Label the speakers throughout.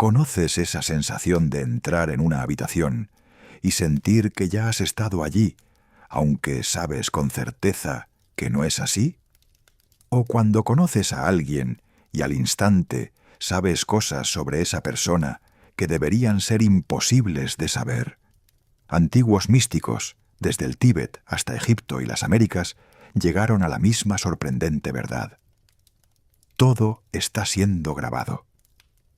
Speaker 1: ¿Conoces esa sensación de entrar en una habitación y sentir que ya has estado allí, aunque sabes con certeza que no es así? ¿O cuando conoces a alguien y al instante sabes cosas sobre esa persona que deberían ser imposibles de saber? Antiguos místicos, desde el Tíbet hasta Egipto y las Américas, llegaron a la misma sorprendente verdad. Todo está siendo grabado.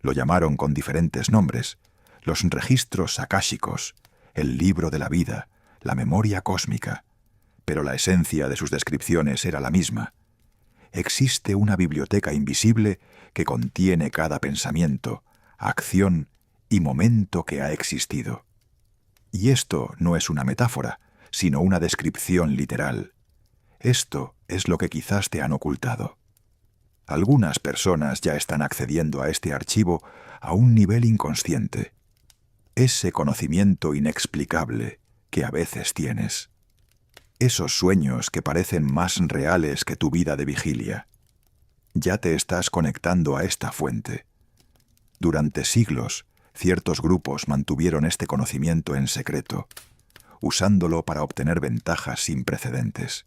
Speaker 1: Lo llamaron con diferentes nombres: los registros akáshicos, el libro de la vida, la memoria cósmica, pero la esencia de sus descripciones era la misma. Existe una biblioteca invisible que contiene cada pensamiento, acción y momento que ha existido. Y esto no es una metáfora, sino una descripción literal. Esto es lo que quizás te han ocultado. Algunas personas ya están accediendo a este archivo a un nivel inconsciente. Ese conocimiento inexplicable que a veces tienes. Esos sueños que parecen más reales que tu vida de vigilia. Ya te estás conectando a esta fuente. Durante siglos, ciertos grupos mantuvieron este conocimiento en secreto, usándolo para obtener ventajas sin precedentes.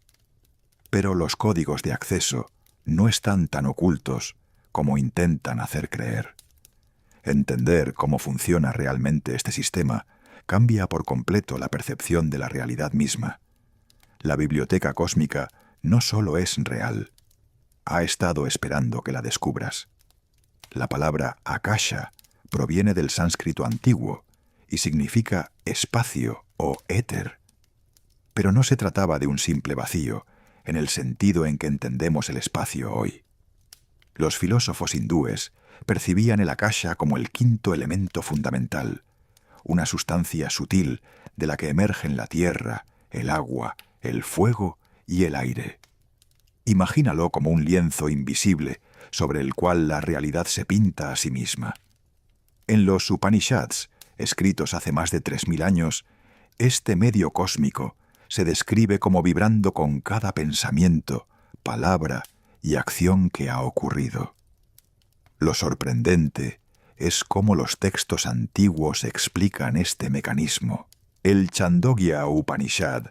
Speaker 1: Pero los códigos de acceso no están tan ocultos como intentan hacer creer. Entender cómo funciona realmente este sistema cambia por completo la percepción de la realidad misma. La biblioteca cósmica no solo es real, ha estado esperando que la descubras. La palabra akasha proviene del sánscrito antiguo y significa espacio o éter. Pero no se trataba de un simple vacío, en el sentido en que entendemos el espacio hoy. Los filósofos hindúes percibían el akasha como el quinto elemento fundamental, una sustancia sutil de la que emergen la tierra, el agua, el fuego y el aire. Imagínalo como un lienzo invisible sobre el cual la realidad se pinta a sí misma. En los Upanishads, escritos hace más de 3000 años, este medio cósmico se describe como vibrando con cada pensamiento, palabra y acción que ha ocurrido. Lo sorprendente es cómo los textos antiguos explican este mecanismo. El Chandogya Upanishad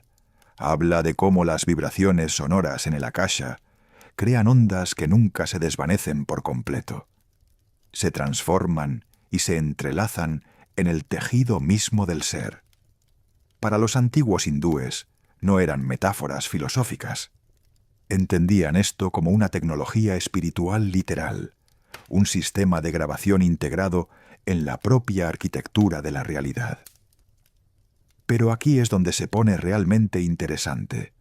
Speaker 1: habla de cómo las vibraciones sonoras en el akasha crean ondas que nunca se desvanecen por completo. Se transforman y se entrelazan en el tejido mismo del ser. Para los antiguos hindúes no eran metáforas filosóficas. Entendían esto como una tecnología espiritual literal, un sistema de grabación integrado en la propia arquitectura de la realidad. Pero aquí es donde se pone realmente interesante.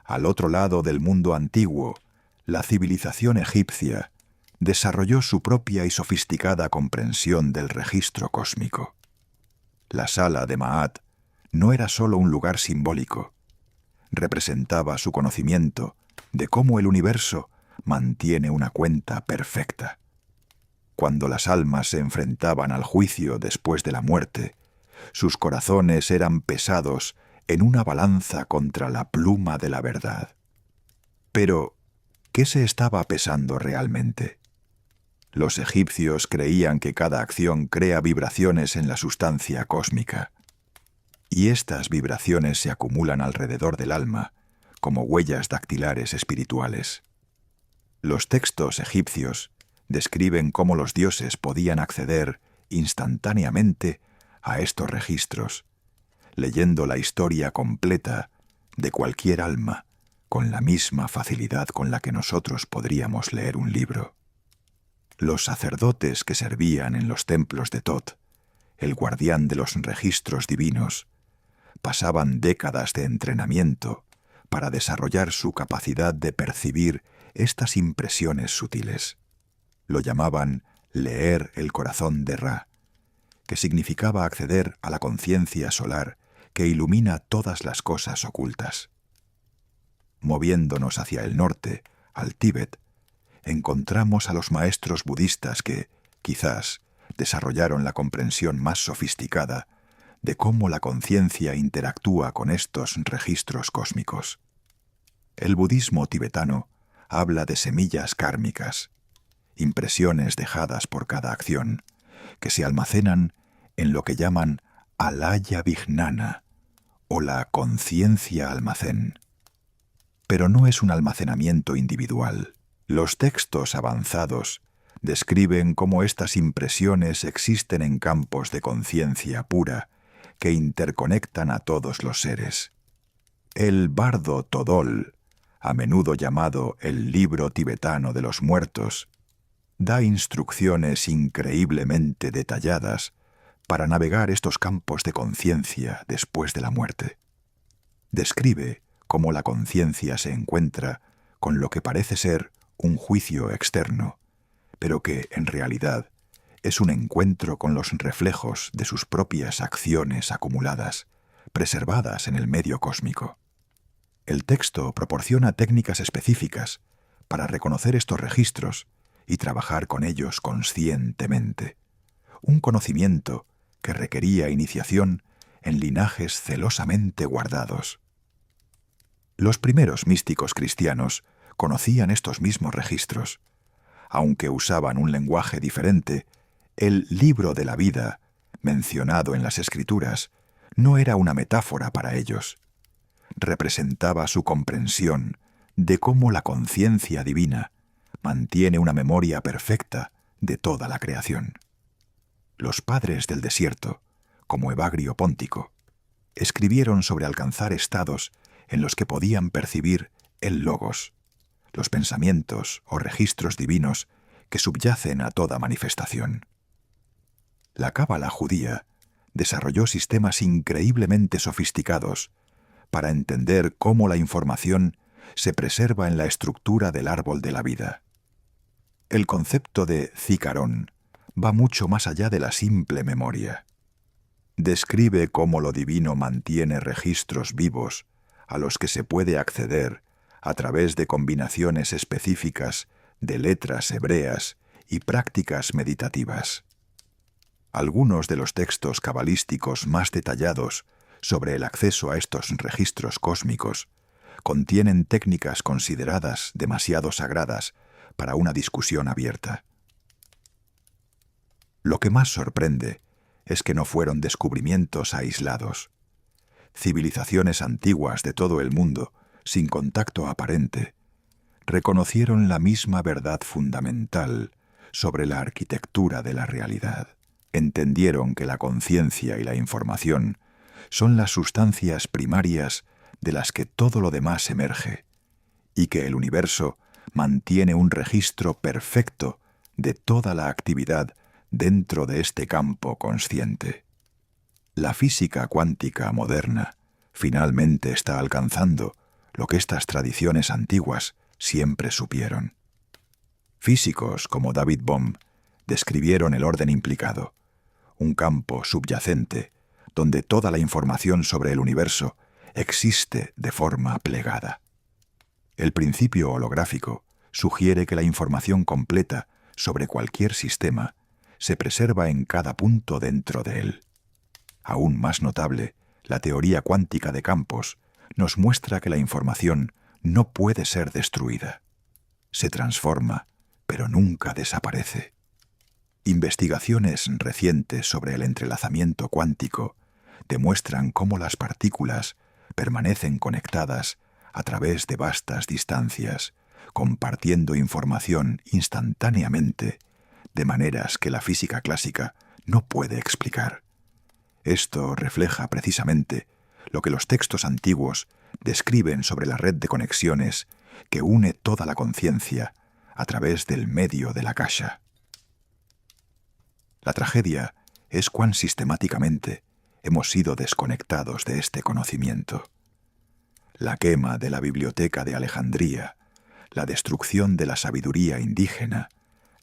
Speaker 1: Al otro lado del mundo antiguo, la civilización egipcia desarrolló su propia y sofisticada comprensión del registro cósmico. La sala de Ma'at no era solo un lugar simbólico. Representaba su conocimiento de cómo el universo mantiene una cuenta perfecta. Cuando las almas se enfrentaban al juicio después de la muerte, sus corazones eran pesados en una balanza contra la pluma de la verdad. Pero, ¿qué se estaba pesando realmente? Los egipcios creían que cada acción crea vibraciones en la sustancia cósmica, y estas vibraciones se acumulan alrededor del alma, como huellas dactilares espirituales. Los textos egipcios describen cómo los dioses podían acceder instantáneamente a estos registros, leyendo la historia completa de cualquier alma con la misma facilidad con la que nosotros podríamos leer un libro. Los sacerdotes que servían en los templos de Thoth, el guardián de los registros divinos, pasaban décadas de entrenamiento para desarrollar su capacidad de percibir estas impresiones sutiles. Lo llamaban leer el corazón de Ra, que significaba acceder a la conciencia solar que ilumina todas las cosas ocultas. Moviéndonos hacia el norte, al Tíbet, encontramos a los maestros budistas que, quizás, desarrollaron la comprensión más sofisticada de cómo la conciencia interactúa con estos registros cósmicos. El budismo tibetano habla de semillas kármicas, impresiones dejadas por cada acción, que se almacenan en lo que llaman alaya vijnana, o la conciencia almacén. Pero no es un almacenamiento individual. Los textos avanzados describen cómo estas impresiones existen en campos de conciencia pura que interconectan a todos los seres. El Bardo Todol, a menudo llamado el libro tibetano de los muertos, da instrucciones increíblemente detalladas para navegar estos campos de conciencia después de la muerte. Describe cómo la conciencia se encuentra con lo que parece ser un juicio externo, pero que, en realidad, es un encuentro con los reflejos de sus propias acciones acumuladas, preservadas en el medio cósmico. El texto proporciona técnicas específicas para reconocer estos registros y trabajar con ellos conscientemente, un conocimiento que requería iniciación en linajes celosamente guardados. Los primeros místicos cristianos conocían estos mismos registros. Aunque usaban un lenguaje diferente, el libro de la vida, mencionado en las Escrituras, no era una metáfora para ellos. Representaba su comprensión de cómo la conciencia divina mantiene una memoria perfecta de toda la creación. Los padres del desierto, como Evagrio Póntico, escribieron sobre alcanzar estados en los que podían percibir el logos, los pensamientos o registros divinos que subyacen a toda manifestación. La cábala judía desarrolló sistemas increíblemente sofisticados para entender cómo la información se preserva en la estructura del árbol de la vida. El concepto de zicarón va mucho más allá de la simple memoria. Describe cómo lo divino mantiene registros vivos a los que se puede acceder a través de combinaciones específicas de letras hebreas y prácticas meditativas. Algunos de los textos cabalísticos más detallados sobre el acceso a estos registros cósmicos contienen técnicas consideradas demasiado sagradas para una discusión abierta. Lo que más sorprende es que no fueron descubrimientos aislados. Civilizaciones antiguas de todo el mundo, sin contacto aparente, reconocieron la misma verdad fundamental sobre la arquitectura de la realidad. Entendieron que la conciencia y la información son las sustancias primarias de las que todo lo demás emerge, y que el universo mantiene un registro perfecto de toda la actividad dentro de este campo consciente. La física cuántica moderna finalmente está alcanzando lo que estas tradiciones antiguas siempre supieron. Físicos como David Bohm describieron el orden implicado, un campo subyacente donde toda la información sobre el universo existe de forma plegada. El principio holográfico sugiere que la información completa sobre cualquier sistema se preserva en cada punto dentro de él. Aún más notable, la teoría cuántica de campos nos muestra que la información no puede ser destruida. Se transforma, pero nunca desaparece. Investigaciones recientes sobre el entrelazamiento cuántico demuestran cómo las partículas permanecen conectadas a través de vastas distancias, compartiendo información instantáneamente, de maneras que la física clásica no puede explicar. Esto refleja precisamente lo que los textos antiguos describen sobre la red de conexiones que une toda la conciencia a través del medio de la kasha. La tragedia es cuán sistemáticamente hemos sido desconectados de este conocimiento. La quema de la biblioteca de Alejandría, la destrucción de la sabiduría indígena,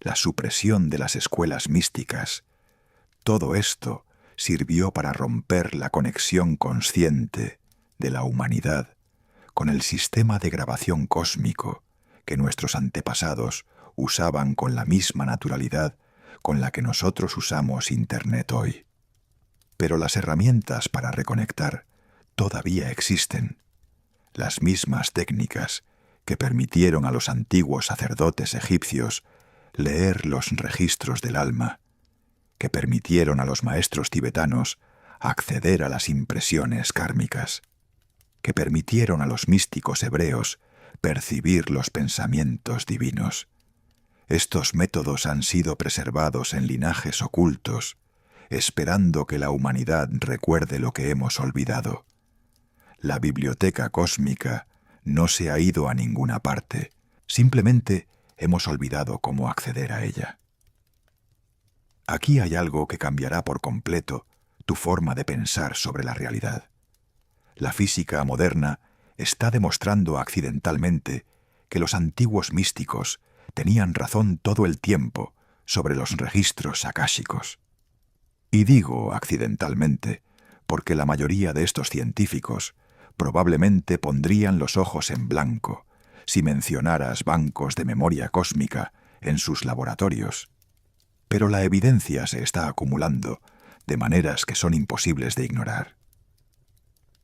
Speaker 1: la supresión de las escuelas místicas, todo esto sirvió para romper la conexión consciente de la humanidad con el sistema de grabación cósmico que nuestros antepasados usaban con la misma naturalidad con la que nosotros usamos Internet hoy. Pero las herramientas para reconectar todavía existen, las mismas técnicas que permitieron a los antiguos sacerdotes egipcios leer los registros del alma que permitieron a los maestros tibetanos acceder a las impresiones kármicas, que permitieron a los místicos hebreos percibir los pensamientos divinos. Estos métodos han sido preservados en linajes ocultos, esperando que la humanidad recuerde lo que hemos olvidado. La biblioteca cósmica no se ha ido a ninguna parte, simplemente hemos olvidado cómo acceder a ella. Aquí hay algo que cambiará por completo tu forma de pensar sobre la realidad. La física moderna está demostrando accidentalmente que los antiguos místicos tenían razón todo el tiempo sobre los registros akáshicos. Y digo accidentalmente porque la mayoría de estos científicos probablemente pondrían los ojos en blanco si mencionaras bancos de memoria cósmica en sus laboratorios. Pero la evidencia se está acumulando de maneras que son imposibles de ignorar.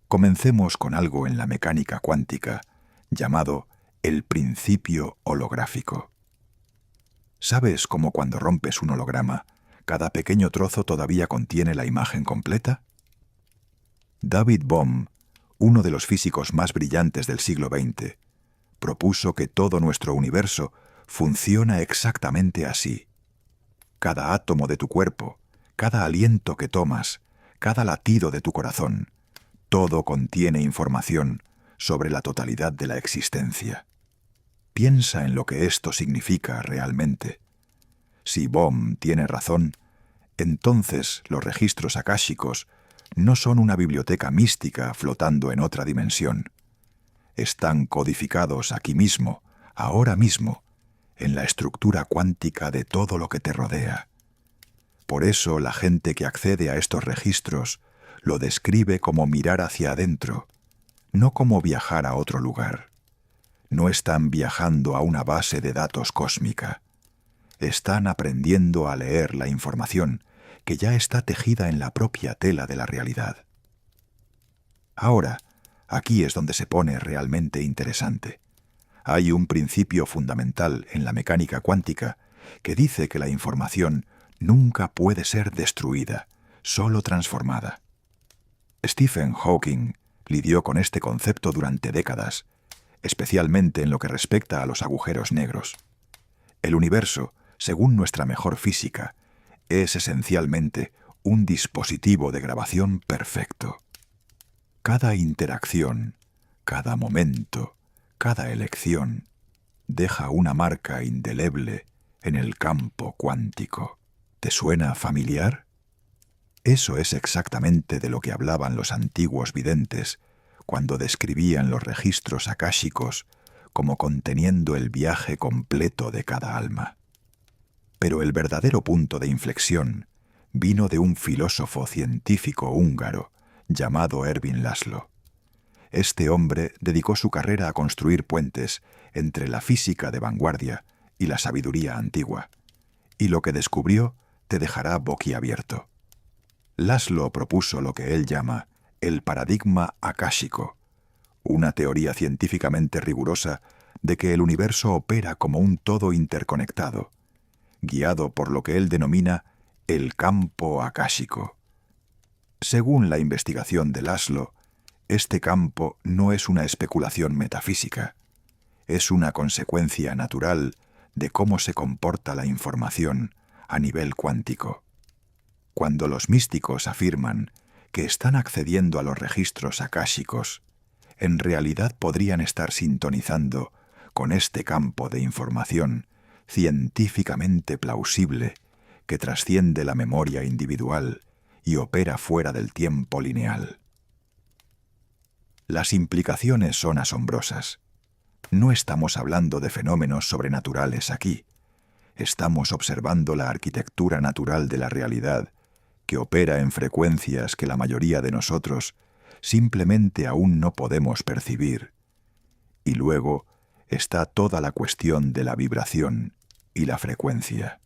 Speaker 1: Comencemos con algo en la mecánica cuántica llamado el principio holográfico. ¿Sabes cómo cuando rompes un holograma, cada pequeño trozo todavía contiene la imagen completa? David Bohm, uno de los físicos más brillantes del siglo XX, propuso que todo nuestro universo funciona exactamente así. Cada átomo de tu cuerpo, cada aliento que tomas, cada latido de tu corazón, todo contiene información sobre la totalidad de la existencia. Piensa en lo que esto significa realmente. Si Bohm tiene razón, entonces los registros akáshicos no son una biblioteca mística flotando en otra dimensión. Están codificados aquí mismo, ahora mismo, en la estructura cuántica de todo lo que te rodea. Por eso la gente que accede a estos registros lo describe como mirar hacia adentro, no como viajar a otro lugar. No están viajando a una base de datos cósmica. Están aprendiendo a leer la información que ya está tejida en la propia tela de la realidad. Ahora, aquí es donde se pone realmente interesante. Hay un principio fundamental en la mecánica cuántica que dice que la información nunca puede ser destruida, solo transformada. Stephen Hawking lidió con este concepto durante décadas, especialmente en lo que respecta a los agujeros negros. El universo, según nuestra mejor física, es esencialmente un dispositivo de grabación perfecto. Cada interacción, cada momento, cada elección deja una marca indeleble en el campo cuántico. ¿Te suena familiar? Eso es exactamente de lo que hablaban los antiguos videntes cuando describían los registros akáshicos como conteniendo el viaje completo de cada alma. Pero el verdadero punto de inflexión vino de un filósofo científico húngaro llamado Ervin Laszlo. Este hombre dedicó su carrera a construir puentes entre la física de vanguardia y la sabiduría antigua, y lo que descubrió te dejará boquiabierto. Laszlo propuso lo que él llama el paradigma akáshico, una teoría científicamente rigurosa de que el universo opera como un todo interconectado, guiado por lo que él denomina el campo akáshico. Según la investigación de Laszlo, este campo no es una especulación metafísica, es una consecuencia natural de cómo se comporta la información a nivel cuántico. Cuando los místicos afirman que están accediendo a los registros akáshicos, en realidad podrían estar sintonizando con este campo de información científicamente plausible que trasciende la memoria individual y opera fuera del tiempo lineal. Las implicaciones son asombrosas. No estamos hablando de fenómenos sobrenaturales aquí. Estamos observando la arquitectura natural de la realidad, que opera en frecuencias que la mayoría de nosotros simplemente aún no podemos percibir. Y luego está toda la cuestión de la vibración y la frecuencia.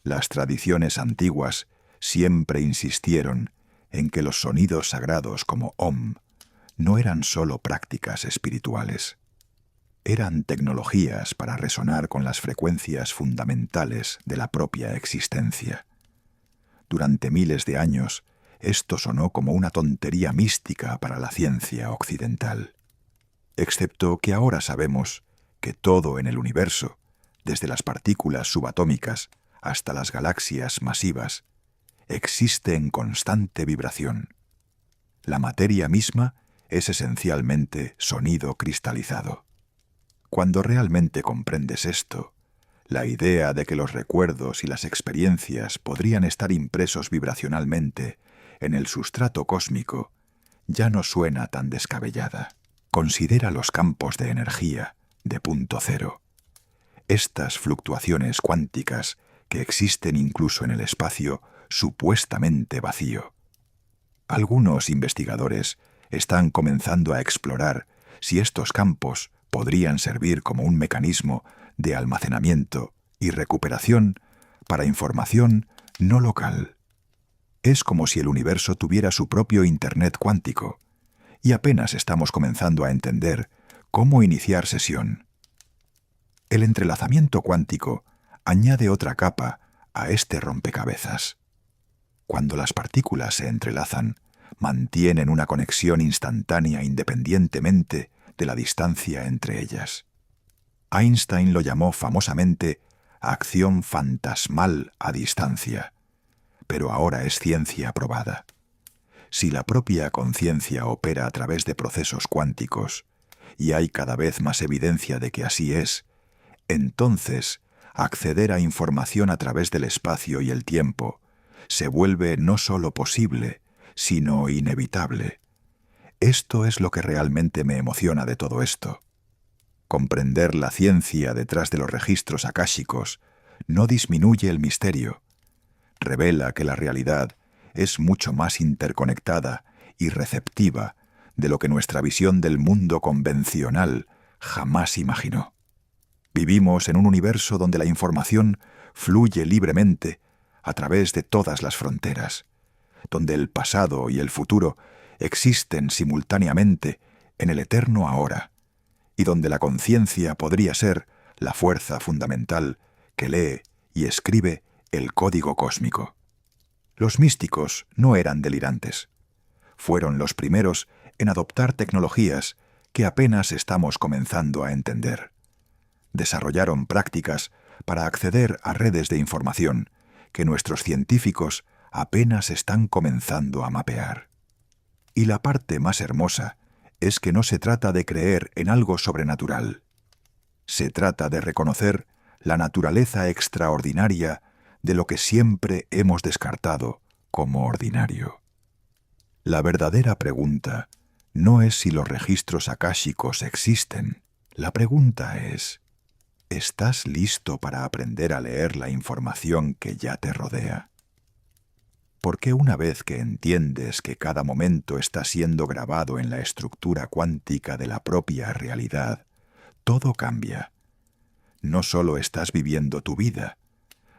Speaker 1: Las tradiciones antiguas siempre insistieron en que los sonidos sagrados como Om no eran solo prácticas espirituales. Eran tecnologías para resonar con las frecuencias fundamentales de la propia existencia. Durante miles de años, esto sonó como una tontería mística para la ciencia occidental. Excepto que ahora sabemos que todo en el universo, desde las partículas subatómicas hasta las galaxias masivas, existe en constante vibración. La materia misma es esencialmente sonido cristalizado. Cuando realmente comprendes esto, la idea de que los recuerdos y las experiencias podrían estar impresos vibracionalmente en el sustrato cósmico ya no suena tan descabellada. Considera los campos de energía de punto cero. Estas fluctuaciones cuánticas que existen incluso en el espacio supuestamente vacío. Algunos investigadores están comenzando a explorar si estos campos podrían servir como un mecanismo de almacenamiento y recuperación para información no local. Es como si el universo tuviera su propio Internet cuántico, y apenas estamos comenzando a entender cómo iniciar sesión. El entrelazamiento cuántico añade otra capa a este rompecabezas. Cuando las partículas se entrelazan, mantienen una conexión instantánea independientemente de la distancia entre ellas. Einstein lo llamó famosamente acción fantasmal a distancia, pero ahora es ciencia probada. Si la propia conciencia opera a través de procesos cuánticos, y hay cada vez más evidencia de que así es, entonces acceder a información a través del espacio y el tiempo se vuelve no solo posible, sino inevitable. Esto es lo que realmente me emociona de todo esto. Comprender la ciencia detrás de los registros akáshicos no disminuye el misterio. Revela que la realidad es mucho más interconectada y receptiva de lo que nuestra visión del mundo convencional jamás imaginó. Vivimos en un universo donde la información fluye libremente a través de todas las fronteras, donde el pasado y el futuro existen simultáneamente en el eterno ahora, y donde la conciencia podría ser la fuerza fundamental que lee y escribe el código cósmico. Los místicos no eran delirantes. Fueron los primeros en adoptar tecnologías que apenas estamos comenzando a entender. Desarrollaron prácticas para acceder a redes de información que nuestros científicos apenas están comenzando a mapear. Y la parte más hermosa es que no se trata de creer en algo sobrenatural. Se trata de reconocer la naturaleza extraordinaria de lo que siempre hemos descartado como ordinario. La verdadera pregunta no es si los registros akáshicos existen. La pregunta es, ¿estás listo para aprender a leer la información que ya te rodea? Porque una vez que entiendes que cada momento está siendo grabado en la estructura cuántica de la propia realidad, todo cambia. No solo estás viviendo tu vida,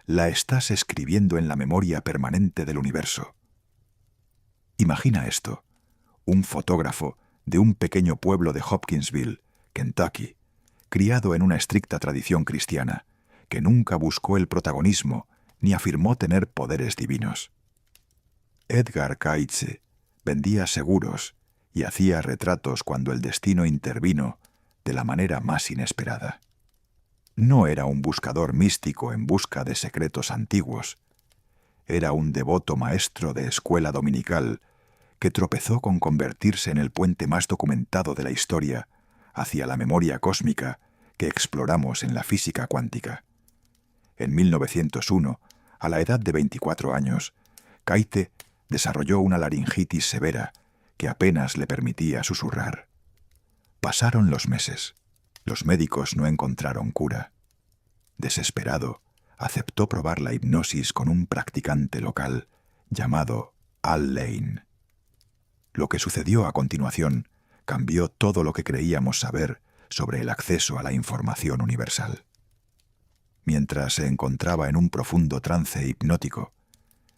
Speaker 1: la estás escribiendo en la memoria permanente del universo. Imagina esto: un fotógrafo de un pequeño pueblo de Hopkinsville, Kentucky, criado en una estricta tradición cristiana, que nunca buscó el protagonismo ni afirmó tener poderes divinos. Edgar Cayce vendía seguros y hacía retratos cuando el destino intervino de la manera más inesperada. No era un buscador místico en busca de secretos antiguos. Era un devoto maestro de escuela dominical que tropezó con convertirse en el puente más documentado de la historia hacia la memoria cósmica que exploramos en la física cuántica. En 1901, a la edad de 24 años, Cayce desarrolló una laringitis severa que apenas le permitía susurrar. Pasaron los meses. Los médicos no encontraron cura. Desesperado, aceptó probar la hipnosis con un practicante local llamado Al Lane. Lo que sucedió a continuación cambió todo lo que creíamos saber sobre el acceso a la información universal. Mientras se encontraba en un profundo trance hipnótico,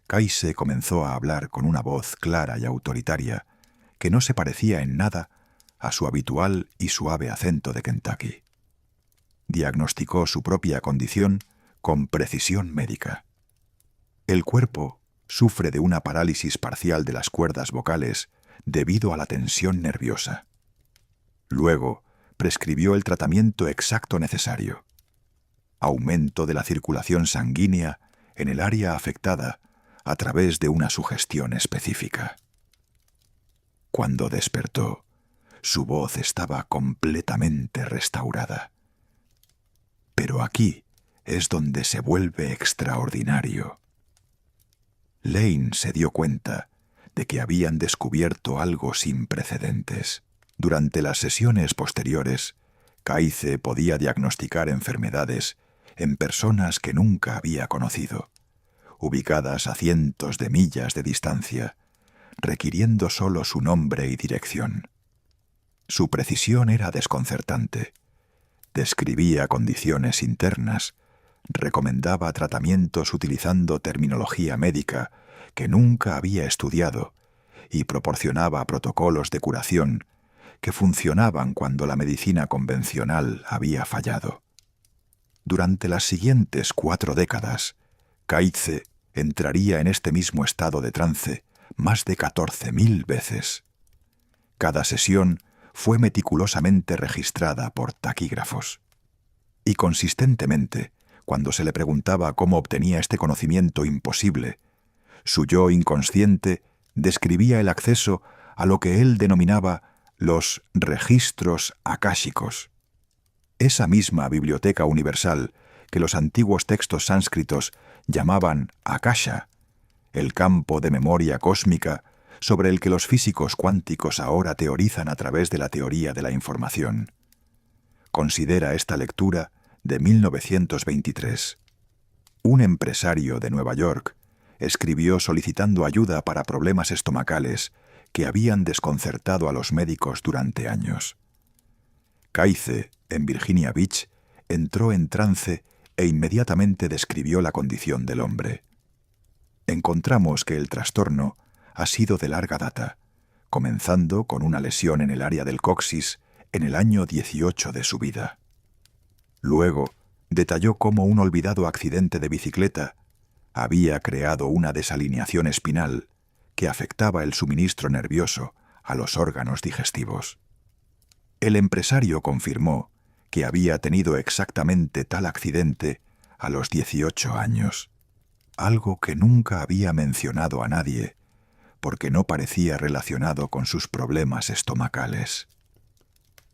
Speaker 1: Cayce comenzó a hablar con una voz clara y autoritaria que no se parecía en nada a su habitual y suave acento de Kentucky. Diagnosticó su propia condición con precisión médica. El cuerpo sufre de una parálisis parcial de las cuerdas vocales debido a la tensión nerviosa. Luego, prescribió el tratamiento exacto necesario: aumento de la circulación sanguínea en el área afectada a través de una sugestión específica. Cuando despertó, su voz estaba completamente restaurada. Pero aquí es donde se vuelve extraordinario. Lane se dio cuenta de que habían descubierto algo sin precedentes. Durante las sesiones posteriores, Kaize podía diagnosticar enfermedades en personas que nunca había conocido, ubicadas a cientos de millas de distancia, requiriendo solo su nombre y dirección. Su precisión era desconcertante. Describía condiciones internas, recomendaba tratamientos utilizando terminología médica que nunca había estudiado y proporcionaba protocolos de curación que funcionaban cuando la medicina convencional había fallado. Durante las siguientes 4 décadas, Kaize entraría en este mismo estado de trance más de 14.000 veces. Cada sesión fue meticulosamente registrada por taquígrafos. Y consistentemente, cuando se le preguntaba cómo obtenía este conocimiento imposible, su yo inconsciente describía el acceso a lo que él denominaba los registros akáshicos. Esa misma biblioteca universal que los antiguos textos sánscritos llamaban Akasha, el campo de memoria cósmica sobre el que los físicos cuánticos ahora teorizan a través de la teoría de la información. Considera esta lectura de 1923. Un empresario de Nueva York escribió solicitando ayuda para problemas estomacales que habían desconcertado a los médicos durante años. Kaize, en Virginia Beach, entró en trance e inmediatamente describió la condición del hombre. Encontramos que el trastorno ha sido de larga data, comenzando con una lesión en el área del coxis en el año 18 de su vida. Luego, detalló cómo un olvidado accidente de bicicleta había creado una desalineación espinal que afectaba el suministro nervioso a los órganos digestivos. El empresario confirmó que había tenido exactamente tal accidente a los 18 años, algo que nunca había mencionado a nadie, porque no parecía relacionado con sus problemas estomacales.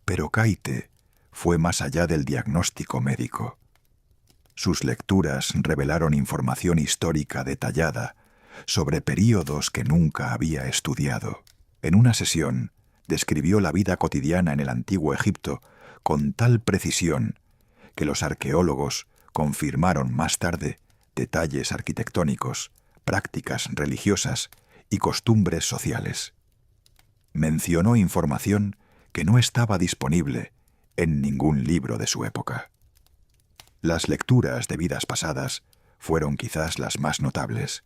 Speaker 1: Pero Kaize fue más allá del diagnóstico médico. Sus lecturas revelaron información histórica detallada sobre períodos que nunca había estudiado. En una sesión, describió la vida cotidiana en el antiguo Egipto con tal precisión que los arqueólogos confirmaron más tarde detalles arquitectónicos, prácticas religiosas y costumbres sociales. Mencionó información que no estaba disponible en ningún libro de su época. Las lecturas de vidas pasadas fueron quizás las más notables.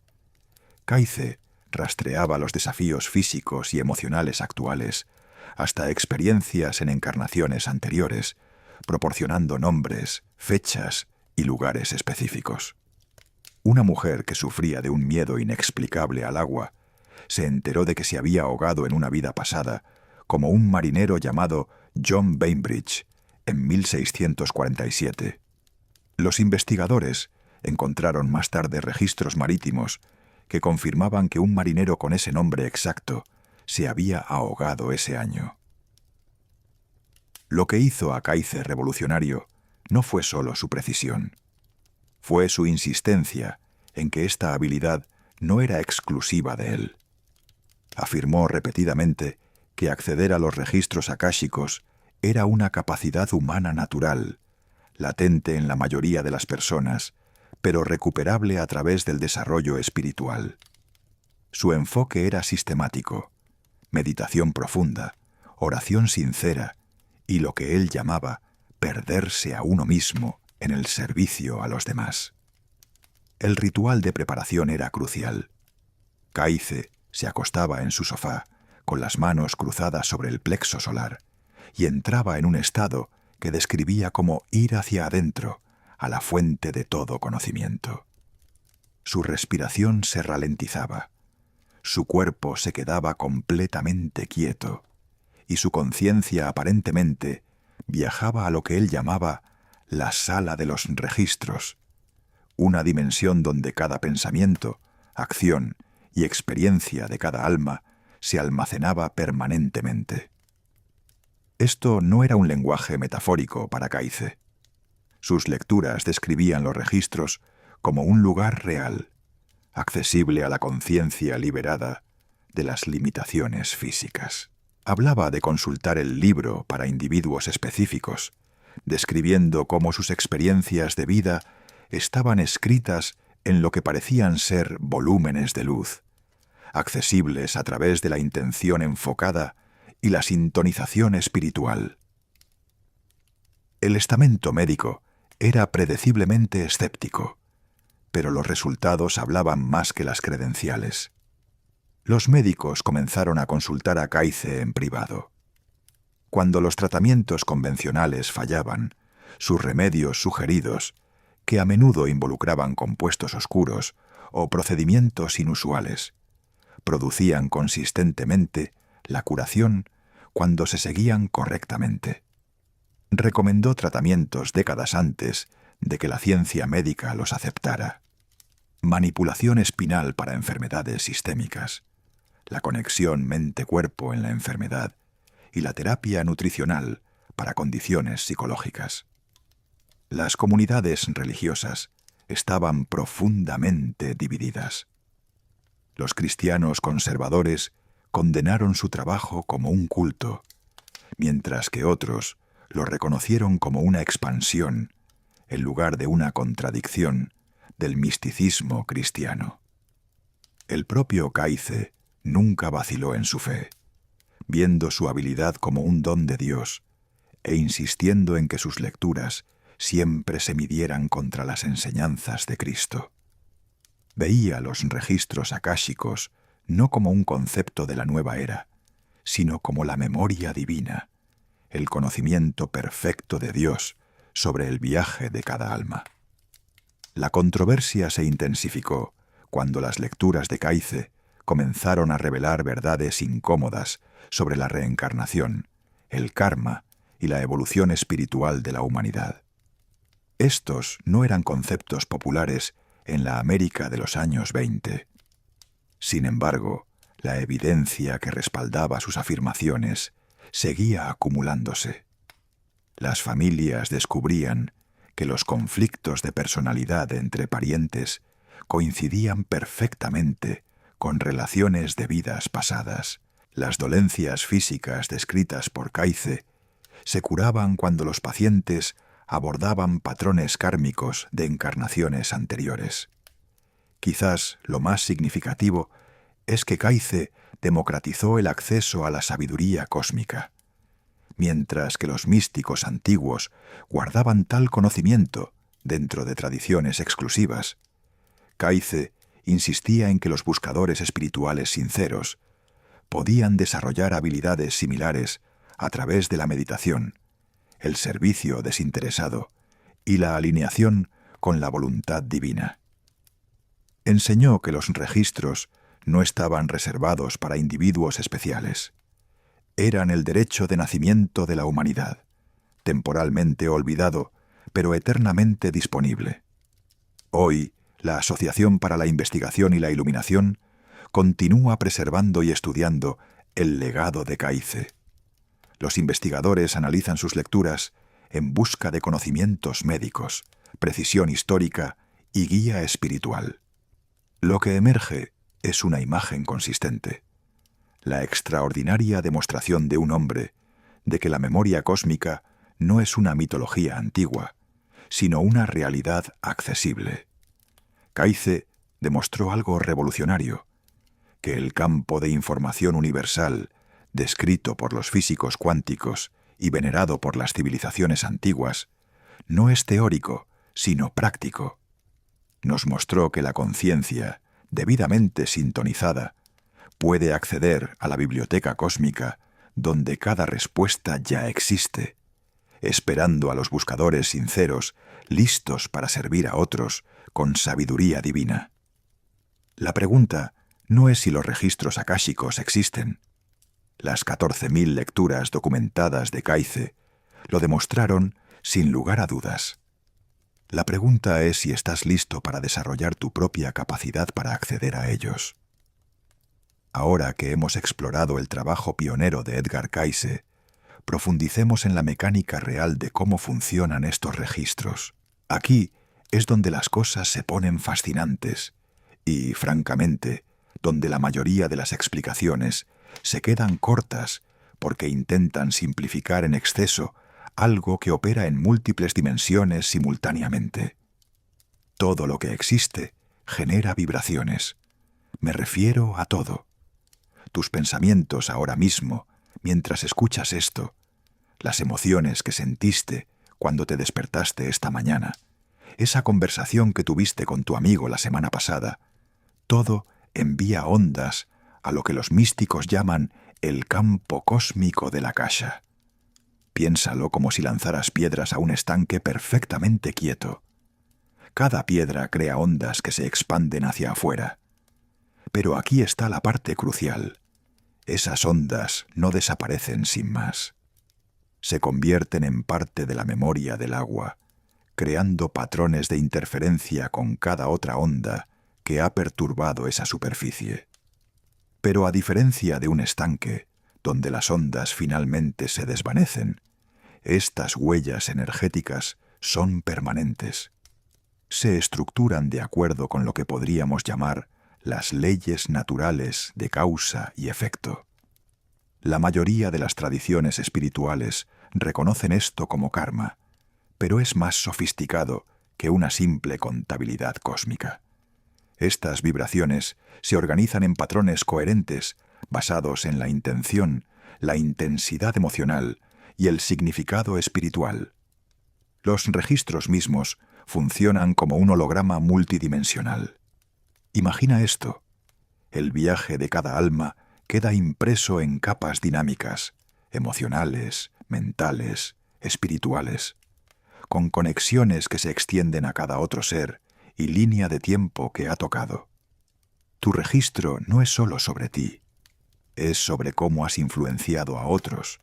Speaker 1: Kaize rastreaba los desafíos físicos y emocionales actuales hasta experiencias en encarnaciones anteriores, proporcionando nombres, fechas y lugares específicos. Una mujer que sufría de un miedo inexplicable al agua se enteró de que se había ahogado en una vida pasada como un marinero llamado John Bainbridge en 1647. Los investigadores encontraron más tarde registros marítimos que confirmaban que un marinero con ese nombre exacto se había ahogado ese año. Lo que hizo a Kaize revolucionario no fue solo su precisión. Fue su insistencia en que esta habilidad no era exclusiva de él. Afirmó repetidamente que acceder a los registros akáshicos era una capacidad humana natural, latente en la mayoría de las personas, pero recuperable a través del desarrollo espiritual. Su enfoque era sistemático: meditación profunda, oración sincera y lo que él llamaba perderse a uno mismo en el servicio a los demás. El ritual de preparación era crucial. Kaize se acostaba en su sofá, con las manos cruzadas sobre el plexo solar, y entraba en un estado que describía como ir hacia adentro, a la fuente de todo conocimiento. su respiración se ralentizaba, su cuerpo se quedaba completamente quieto, y su conciencia aparentemente viajaba a lo que él llamaba la sala de los registros, una dimensión donde cada pensamiento, acción y experiencia de cada alma se almacenaba permanentemente. Esto no era un lenguaje metafórico para Kaize. Sus lecturas describían los registros como un lugar real, accesible a la conciencia liberada de las limitaciones físicas. Hablaba de consultar el libro para individuos específicos, describiendo cómo sus experiencias de vida estaban escritas en lo que parecían ser volúmenes de luz, accesibles a través de la intención enfocada y la sintonización espiritual. El estamento médico era predeciblemente escéptico, pero los resultados hablaban más que las credenciales. Los médicos comenzaron a consultar a Kaize en privado. Cuando los tratamientos convencionales fallaban, sus remedios sugeridos, que a menudo involucraban compuestos oscuros o procedimientos inusuales, producían consistentemente la curación cuando se seguían correctamente. Recomendó tratamientos décadas antes de que la ciencia médica los aceptara. Manipulación espinal para enfermedades sistémicas, la conexión mente-cuerpo en la enfermedad y la terapia nutricional para condiciones psicológicas. Las comunidades religiosas estaban profundamente divididas. Los cristianos conservadores condenaron su trabajo como un culto, mientras que otros lo reconocieron como una expansión, en lugar de una contradicción, del misticismo cristiano. El propio Kaize nunca vaciló en su fe, viendo su habilidad como un don de Dios e insistiendo en que sus lecturas siempre se midieran contra las enseñanzas de Cristo. Veía los registros akáshicos no como un concepto de la nueva era, sino como la memoria divina, el conocimiento perfecto de Dios sobre el viaje de cada alma. La controversia se intensificó cuando las lecturas de Kaize comenzaron a revelar verdades incómodas sobre la reencarnación, el karma y la evolución espiritual de la humanidad. Estos no eran conceptos populares en la América de los años 20. Sin embargo, la evidencia que respaldaba sus afirmaciones seguía acumulándose. Las familias descubrían que los conflictos de personalidad entre parientes coincidían perfectamente con relaciones de vidas pasadas. Las dolencias físicas descritas por Kaize se curaban cuando los pacientes abordaban patrones kármicos de encarnaciones anteriores. Quizás lo más significativo es que Kaize democratizó el acceso a la sabiduría cósmica. Mientras que los místicos antiguos guardaban tal conocimiento dentro de tradiciones exclusivas, Kaize insistía en que los buscadores espirituales sinceros podían desarrollar habilidades similares a través de la meditación, el servicio desinteresado y la alineación con la voluntad divina. Enseñó que los registros no estaban reservados para individuos especiales. Eran el derecho de nacimiento de la humanidad, temporalmente olvidado, pero eternamente disponible. Hoy, la Asociación para la Investigación y la Iluminación continúa preservando y estudiando el legado de Kaize. Los investigadores analizan sus lecturas en busca de conocimientos médicos, precisión histórica y guía espiritual. Lo que emerge es una imagen consistente, la extraordinaria demostración de un hombre de que la memoria cósmica no es una mitología antigua, sino una realidad accesible. Kaize demostró algo revolucionario, que el campo de información universal, descrito por los físicos cuánticos y venerado por las civilizaciones antiguas, no es teórico, sino práctico. Nos mostró que la conciencia, debidamente sintonizada, puede acceder a la biblioteca cósmica donde cada respuesta ya existe, esperando a los buscadores sinceros, listos para servir a otros con sabiduría divina. La pregunta no es si los registros akáshicos existen. Las 14.000 lecturas documentadas de Kaize lo demostraron sin lugar a dudas. La pregunta es si estás listo para desarrollar tu propia capacidad para acceder a ellos. Ahora que hemos explorado el trabajo pionero de Edgar Cayce, profundicemos en la mecánica real de cómo funcionan estos registros. Aquí es donde las cosas se ponen fascinantes y, francamente, donde la mayoría de las explicaciones se quedan cortas porque intentan simplificar en exceso algo que opera en múltiples dimensiones simultáneamente. Todo lo que existe genera vibraciones. Me refiero a todo. Tus pensamientos ahora mismo, mientras escuchas esto, las emociones que sentiste cuando te despertaste esta mañana, esa conversación que tuviste con tu amigo la semana pasada, todo envía ondas a lo que los místicos llaman el campo cósmico de la Akasha. Piénsalo como si lanzaras piedras a un estanque perfectamente quieto. Cada piedra crea ondas que se expanden hacia afuera. Pero aquí está la parte crucial. Esas ondas no desaparecen sin más. Se convierten en parte de la memoria del agua, creando patrones de interferencia con cada otra onda que ha perturbado esa superficie. Pero a diferencia de un estanque, donde las ondas finalmente se desvanecen, estas huellas energéticas son permanentes. Se estructuran de acuerdo con lo que podríamos llamar las leyes naturales de causa y efecto. La mayoría de las tradiciones espirituales reconocen esto como karma, pero es más sofisticado que una simple contabilidad cósmica. Estas vibraciones se organizan en patrones coherentes basados en la intención, la intensidad emocional y el significado espiritual. Los registros mismos funcionan como un holograma multidimensional. Imagina esto. El viaje de cada alma queda impreso en capas dinámicas, emocionales, mentales, espirituales, con conexiones que se extienden a cada otro ser y línea de tiempo que ha tocado. Tu registro no es solo sobre ti, es sobre cómo has influenciado a otros,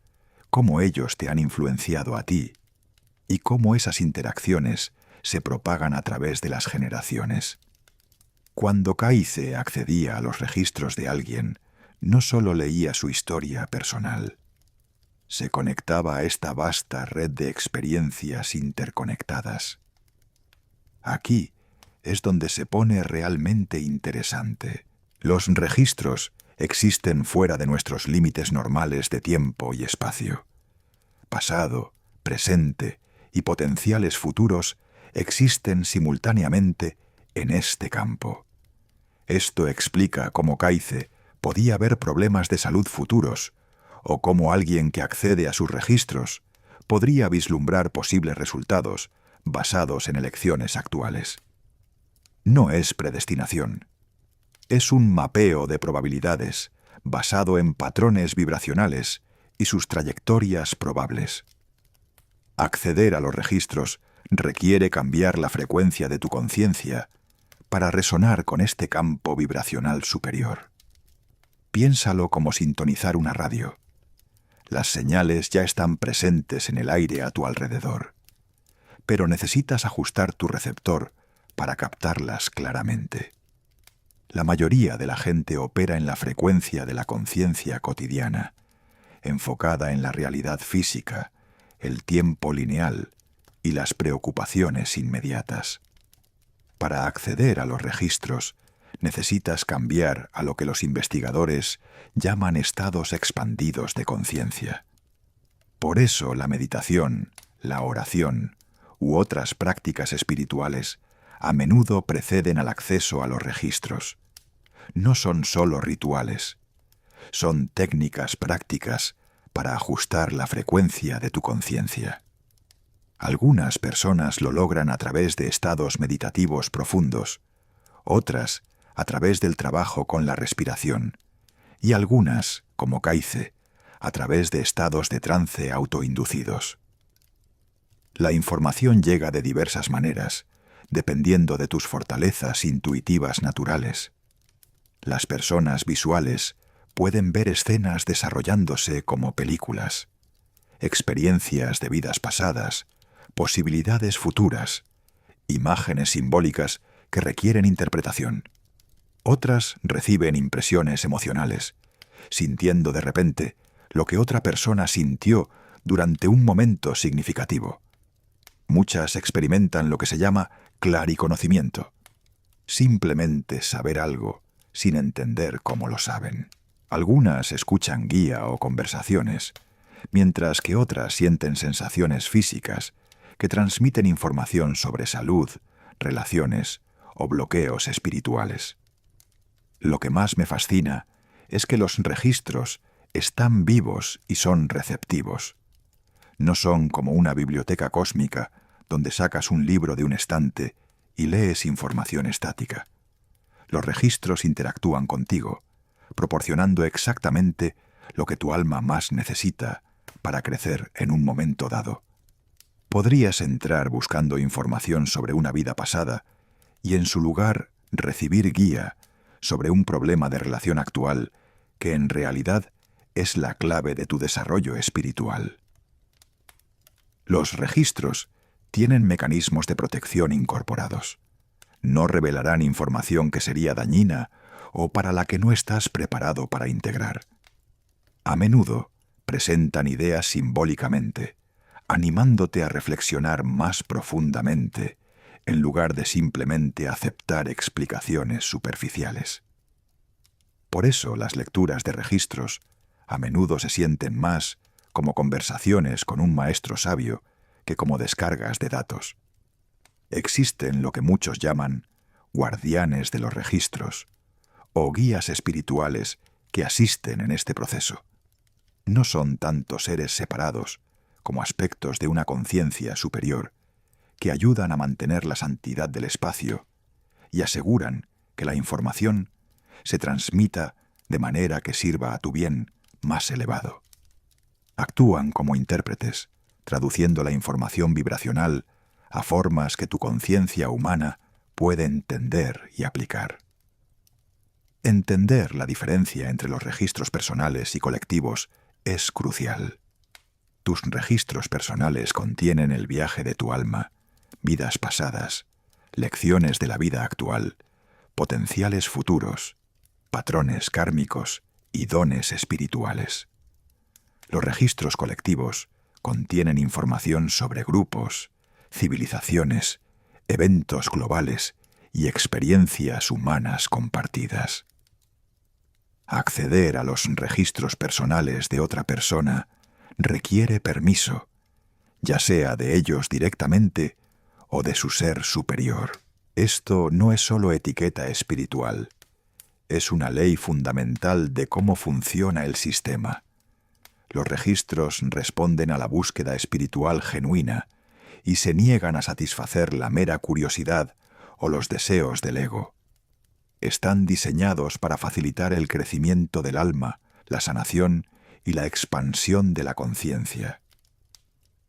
Speaker 1: cómo ellos te han influenciado a ti, y cómo esas interacciones se propagan a través de las generaciones. Cuando Cayce accedía a los registros de alguien, no solo leía su historia personal, se conectaba a esta vasta red de experiencias interconectadas. Aquí es donde se pone realmente interesante. Los registros existen fuera de nuestros límites normales de tiempo y espacio. Pasado, presente y potenciales futuros existen simultáneamente en este campo. Esto explica cómo Cayce podía ver problemas de salud futuros, o cómo alguien que accede a sus registros podría vislumbrar posibles resultados basados en elecciones actuales. No es predestinación. Es un mapeo de probabilidades basado en patrones vibracionales y sus trayectorias probables. Acceder a los registros requiere cambiar la frecuencia de tu conciencia para resonar con este campo vibracional superior. Piénsalo como sintonizar una radio. Las señales ya están presentes en el aire a tu alrededor, pero necesitas ajustar tu receptor para captarlas claramente. La mayoría de la gente opera en la frecuencia de la conciencia cotidiana, enfocada en la realidad física, el tiempo lineal y las preocupaciones inmediatas. Para acceder a los registros, necesitas cambiar a lo que los investigadores llaman estados expandidos de conciencia. Por eso la meditación, la oración u otras prácticas espirituales a menudo preceden al acceso a los registros. No son solo rituales, son técnicas prácticas para ajustar la frecuencia de tu conciencia. Algunas personas lo logran a través de estados meditativos profundos, otras a través del trabajo con la respiración, y algunas, como Cayce, a través de estados de trance autoinducidos. La información llega de diversas maneras, dependiendo de tus fortalezas intuitivas naturales. Las personas visuales pueden ver escenas desarrollándose como películas, experiencias de vidas pasadas, posibilidades futuras, imágenes simbólicas que requieren interpretación. Otras reciben impresiones emocionales, sintiendo de repente lo que otra persona sintió durante un momento significativo. Muchas experimentan lo que se llama clariconocimiento, simplemente saber algo sin entender cómo lo saben. Algunas escuchan guía o conversaciones, mientras que otras sienten sensaciones físicas que transmiten información sobre salud, relaciones o bloqueos espirituales. Lo que más me fascina es que los registros están vivos y son receptivos. No son como una biblioteca cósmica donde sacas un libro de un estante y lees información estática. Los registros interactúan contigo, proporcionando exactamente lo que tu alma más necesita para crecer en un momento dado. Podrías entrar buscando información sobre una vida pasada y en su lugar recibir guía sobre un problema de relación actual que en realidad es la clave de tu desarrollo espiritual. Los registros tienen mecanismos de protección incorporados. No revelarán información que sería dañina o para la que no estás preparado para integrar. A menudo presentan ideas simbólicamente, animándote a reflexionar más profundamente, en lugar de simplemente aceptar explicaciones superficiales. Por eso las lecturas de registros a menudo se sienten más como conversaciones con un maestro sabio que como descargas de datos. Existen lo que muchos llaman guardianes de los registros o guías espirituales que asisten en este proceso. No son tanto seres separados como aspectos de una conciencia superior que ayudan a mantener la santidad del espacio y aseguran que la información se transmita de manera que sirva a tu bien más elevado. Actúan como intérpretes, traduciendo la información vibracional a formas que tu conciencia humana puede entender y aplicar. Entender la diferencia entre los registros personales y colectivos es crucial. Tus registros personales contienen el viaje de tu alma, vidas pasadas, lecciones de la vida actual, potenciales futuros, patrones kármicos y dones espirituales. Los registros colectivos contienen información sobre grupos, civilizaciones, eventos globales y experiencias humanas compartidas. Acceder a los registros personales de otra persona requiere permiso, ya sea de ellos directamente o de su ser superior. Esto no es solo etiqueta espiritual, es una ley fundamental de cómo funciona el sistema. Los registros responden a la búsqueda espiritual genuina y se niegan a satisfacer la mera curiosidad o los deseos del ego. Están diseñados para facilitar el crecimiento del alma, la sanación y la expansión de la conciencia.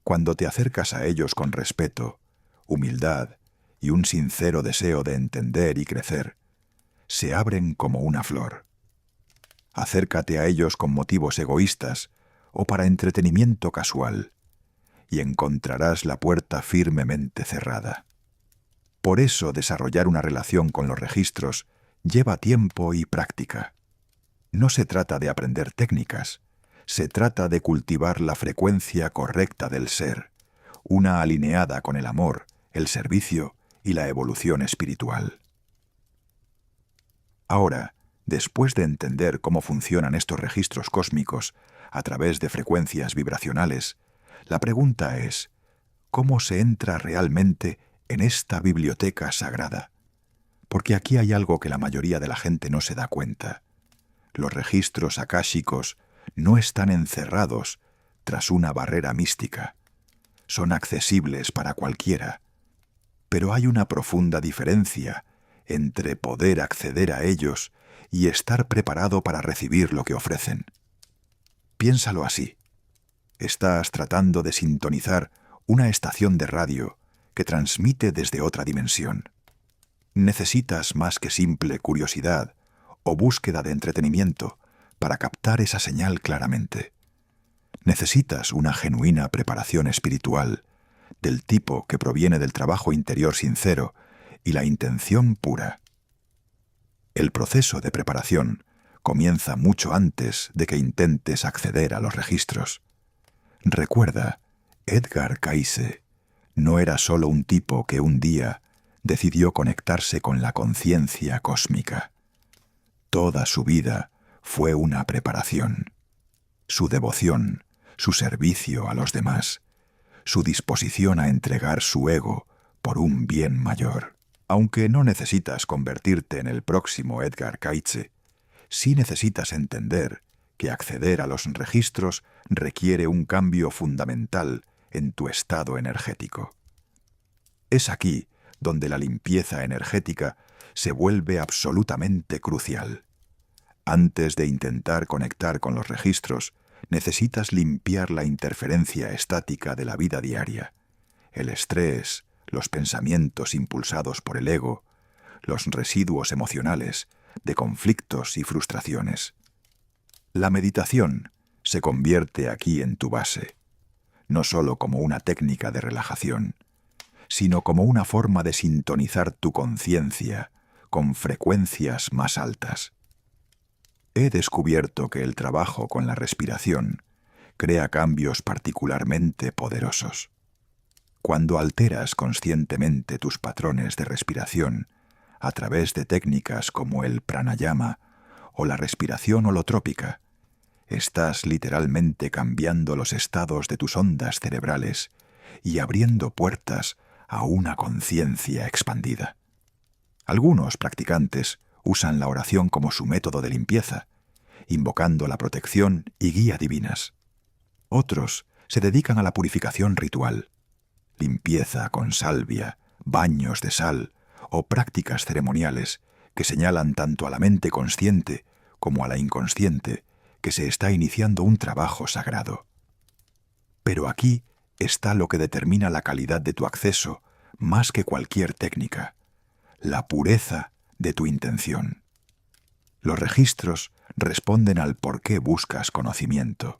Speaker 1: Cuando te acercas a ellos con respeto, humildad y un sincero deseo de entender y crecer, se abren como una flor. Acércate a ellos con motivos egoístas o para entretenimiento casual, y encontrarás la puerta firmemente cerrada. Por eso desarrollar una relación con los registros lleva tiempo y práctica. No se trata de aprender técnicas, se trata de cultivar la frecuencia correcta del ser, una alineada con el amor, el servicio y la evolución espiritual. Ahora, después de entender cómo funcionan estos registros cósmicos a través de frecuencias vibracionales, la pregunta es, ¿cómo se entra realmente en esta biblioteca sagrada? Porque aquí hay algo que la mayoría de la gente no se da cuenta. Los registros akáshicos no están encerrados tras una barrera mística. Son accesibles para cualquiera. Pero hay una profunda diferencia entre poder acceder a ellos y estar preparado para recibir lo que ofrecen. Piénsalo así. Estás tratando de sintonizar una estación de radio que transmite desde otra dimensión. Necesitas más que simple curiosidad o búsqueda de entretenimiento para captar esa señal claramente. Necesitas una genuina preparación espiritual, del tipo que proviene del trabajo interior sincero y la intención pura. El proceso de preparación comienza mucho antes de que intentes acceder a los registros. Recuerda, Edgar Cayce no era solo un tipo que un día decidió conectarse con la conciencia cósmica. Toda su vida fue una preparación. Su devoción, su servicio a los demás, su disposición a entregar su ego por un bien mayor. Aunque no necesitas convertirte en el próximo Edgar Cayce, sí necesitas entender que acceder a los registros requiere un cambio fundamental en tu estado energético. Es aquí donde la limpieza energética se vuelve absolutamente crucial. Antes de intentar conectar con los registros, necesitas limpiar la interferencia estática de la vida diaria, el estrés, los pensamientos impulsados por el ego, los residuos emocionales de conflictos y frustraciones. La meditación se convierte aquí en tu base, no solo como una técnica de relajación, sino como una forma de sintonizar tu conciencia con frecuencias más altas. He descubierto que el trabajo con la respiración crea cambios particularmente poderosos. Cuando alteras conscientemente tus patrones de respiración a través de técnicas como el pranayama o la respiración holotrópica, estás literalmente cambiando los estados de tus ondas cerebrales y abriendo puertas a una conciencia expandida. Algunos practicantes usan la oración como su método de limpieza, invocando la protección y guía divinas. Otros se dedican a la purificación ritual, limpieza con salvia, baños de sal o prácticas ceremoniales que señalan tanto a la mente consciente como a la inconsciente que se está iniciando un trabajo sagrado. Pero aquí está lo que determina la calidad de tu acceso más que cualquier técnica: la pureza de tu intención. Los registros responden al por qué buscas conocimiento,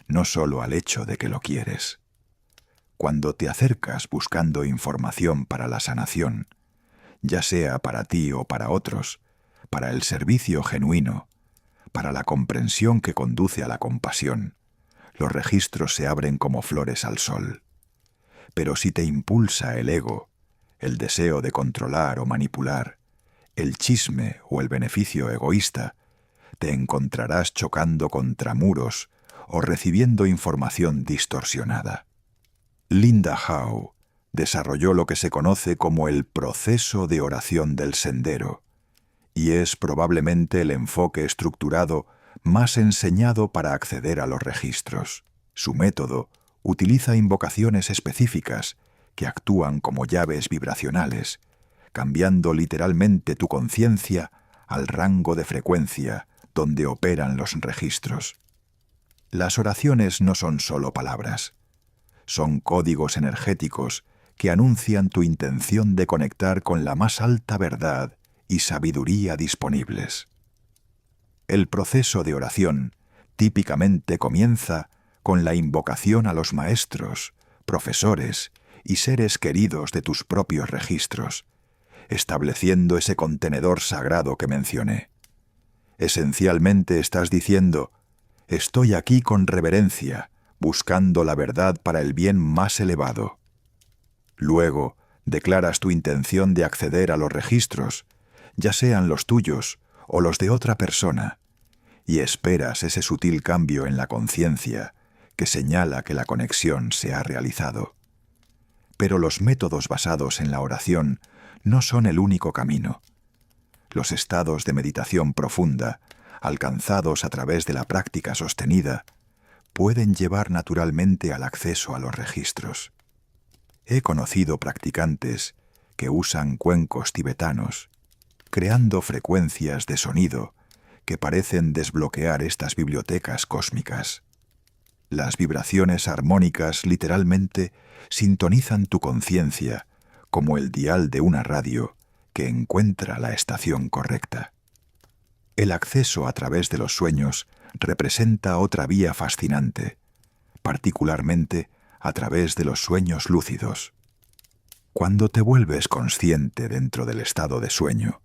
Speaker 1: no solo al hecho de que lo quieres. Cuando te acercas buscando información para la sanación, ya sea para ti o para otros, para el servicio genuino, para la comprensión que conduce a la compasión, los registros se abren como flores al sol. Pero si te impulsa el ego, el deseo de controlar o manipular, el chisme o el beneficio egoísta, te encontrarás chocando contra muros o recibiendo información distorsionada. Linda Howe desarrolló lo que se conoce como el proceso de oración del sendero, y es probablemente el enfoque estructurado más enseñado para acceder a los registros. Su método utiliza invocaciones específicas que actúan como llaves vibracionales, cambiando literalmente tu conciencia al rango de frecuencia donde operan los registros. Las oraciones no son solo palabras, son códigos energéticos que anuncian tu intención de conectar con la más alta verdad y sabiduría disponibles. El proceso de oración típicamente comienza con la invocación a los maestros, profesores y seres queridos de tus propios registros, estableciendo ese contenedor sagrado que mencioné. Esencialmente estás diciendo: estoy aquí con reverencia, buscando la verdad para el bien más elevado. Luego, declaras tu intención de acceder a los registros, ya sean los tuyos o los de otra persona, y esperas ese sutil cambio en la conciencia que señala que la conexión se ha realizado. Pero los métodos basados en la oración no son el único camino. Los estados de meditación profunda, alcanzados a través de la práctica sostenida, pueden llevar naturalmente al acceso a los registros. He conocido practicantes que usan cuencos tibetanos, creando frecuencias de sonido que parecen desbloquear estas bibliotecas cósmicas. Las vibraciones armónicas literalmente sintonizan tu conciencia como el dial de una radio que encuentra la estación correcta. El acceso a través de los sueños representa otra vía fascinante, particularmente a través de los sueños lúcidos. Cuando te vuelves consciente dentro del estado de sueño,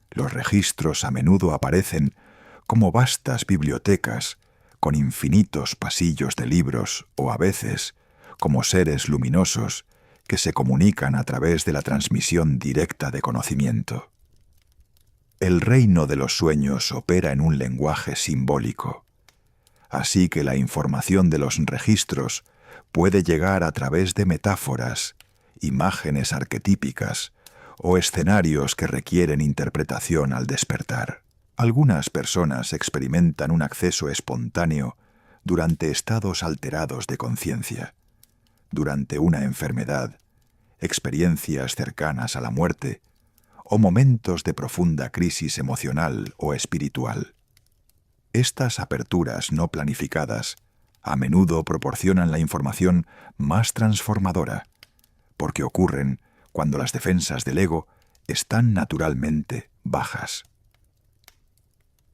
Speaker 1: los registros a menudo aparecen como vastas bibliotecas con infinitos pasillos de libros o a veces como seres luminosos que se comunican a través de la transmisión directa de conocimiento. El reino de los sueños opera en un lenguaje simbólico, así que la información de los registros puede llegar a través de metáforas, imágenes arquetípicas o escenarios que requieren interpretación al despertar. Algunas personas experimentan un acceso espontáneo durante estados alterados de conciencia, durante una enfermedad, experiencias cercanas a la muerte o momentos de profunda crisis emocional o espiritual. Estas aperturas no planificadas a menudo proporcionan la información más transformadora, porque ocurren cuando las defensas del ego están naturalmente bajas.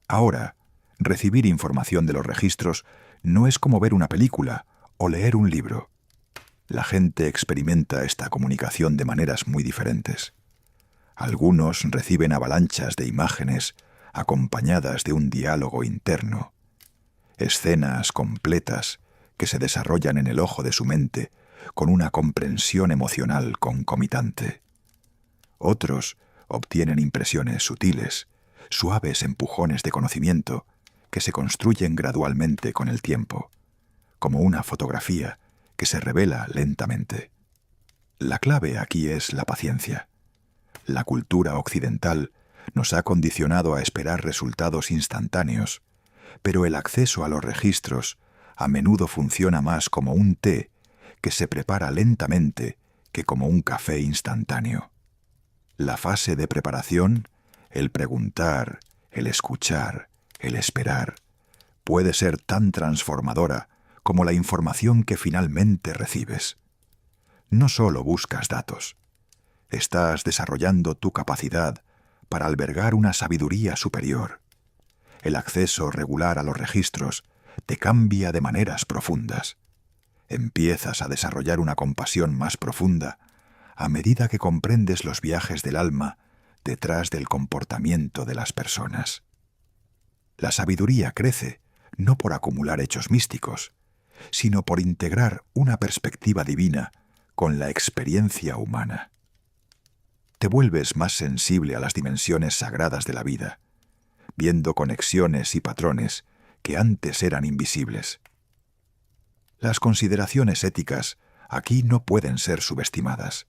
Speaker 1: Ahora, recibir información de los registros no es como ver una película o leer un libro. La gente experimenta esta comunicación de maneras muy diferentes. Algunos reciben avalanchas de imágenes acompañadas de un diálogo interno, escenas completas que se desarrollan en el ojo de su mente con una comprensión emocional concomitante. Otros obtienen impresiones sutiles, suaves empujones de conocimiento que se construyen gradualmente con el tiempo, como una fotografía que se revela lentamente. La clave aquí es la paciencia. La cultura occidental nos ha condicionado a esperar resultados instantáneos, pero el acceso a los registros a menudo funciona más como un té que se prepara lentamente que como un café instantáneo. La fase de preparación, el preguntar, el escuchar, el esperar, puede ser tan transformadora como la información que finalmente recibes. No solo buscas datos, estás desarrollando tu capacidad para albergar una sabiduría superior. El acceso regular a los registros te cambia de maneras profundas. Empiezas a desarrollar una compasión más profunda a medida que comprendes los viajes del alma detrás del comportamiento de las personas. La sabiduría crece no por acumular hechos místicos, sino por integrar una perspectiva divina con la experiencia humana. Te vuelves más sensible a las dimensiones sagradas de la vida, viendo conexiones y patrones que antes eran invisibles. Las consideraciones éticas aquí no pueden ser subestimadas.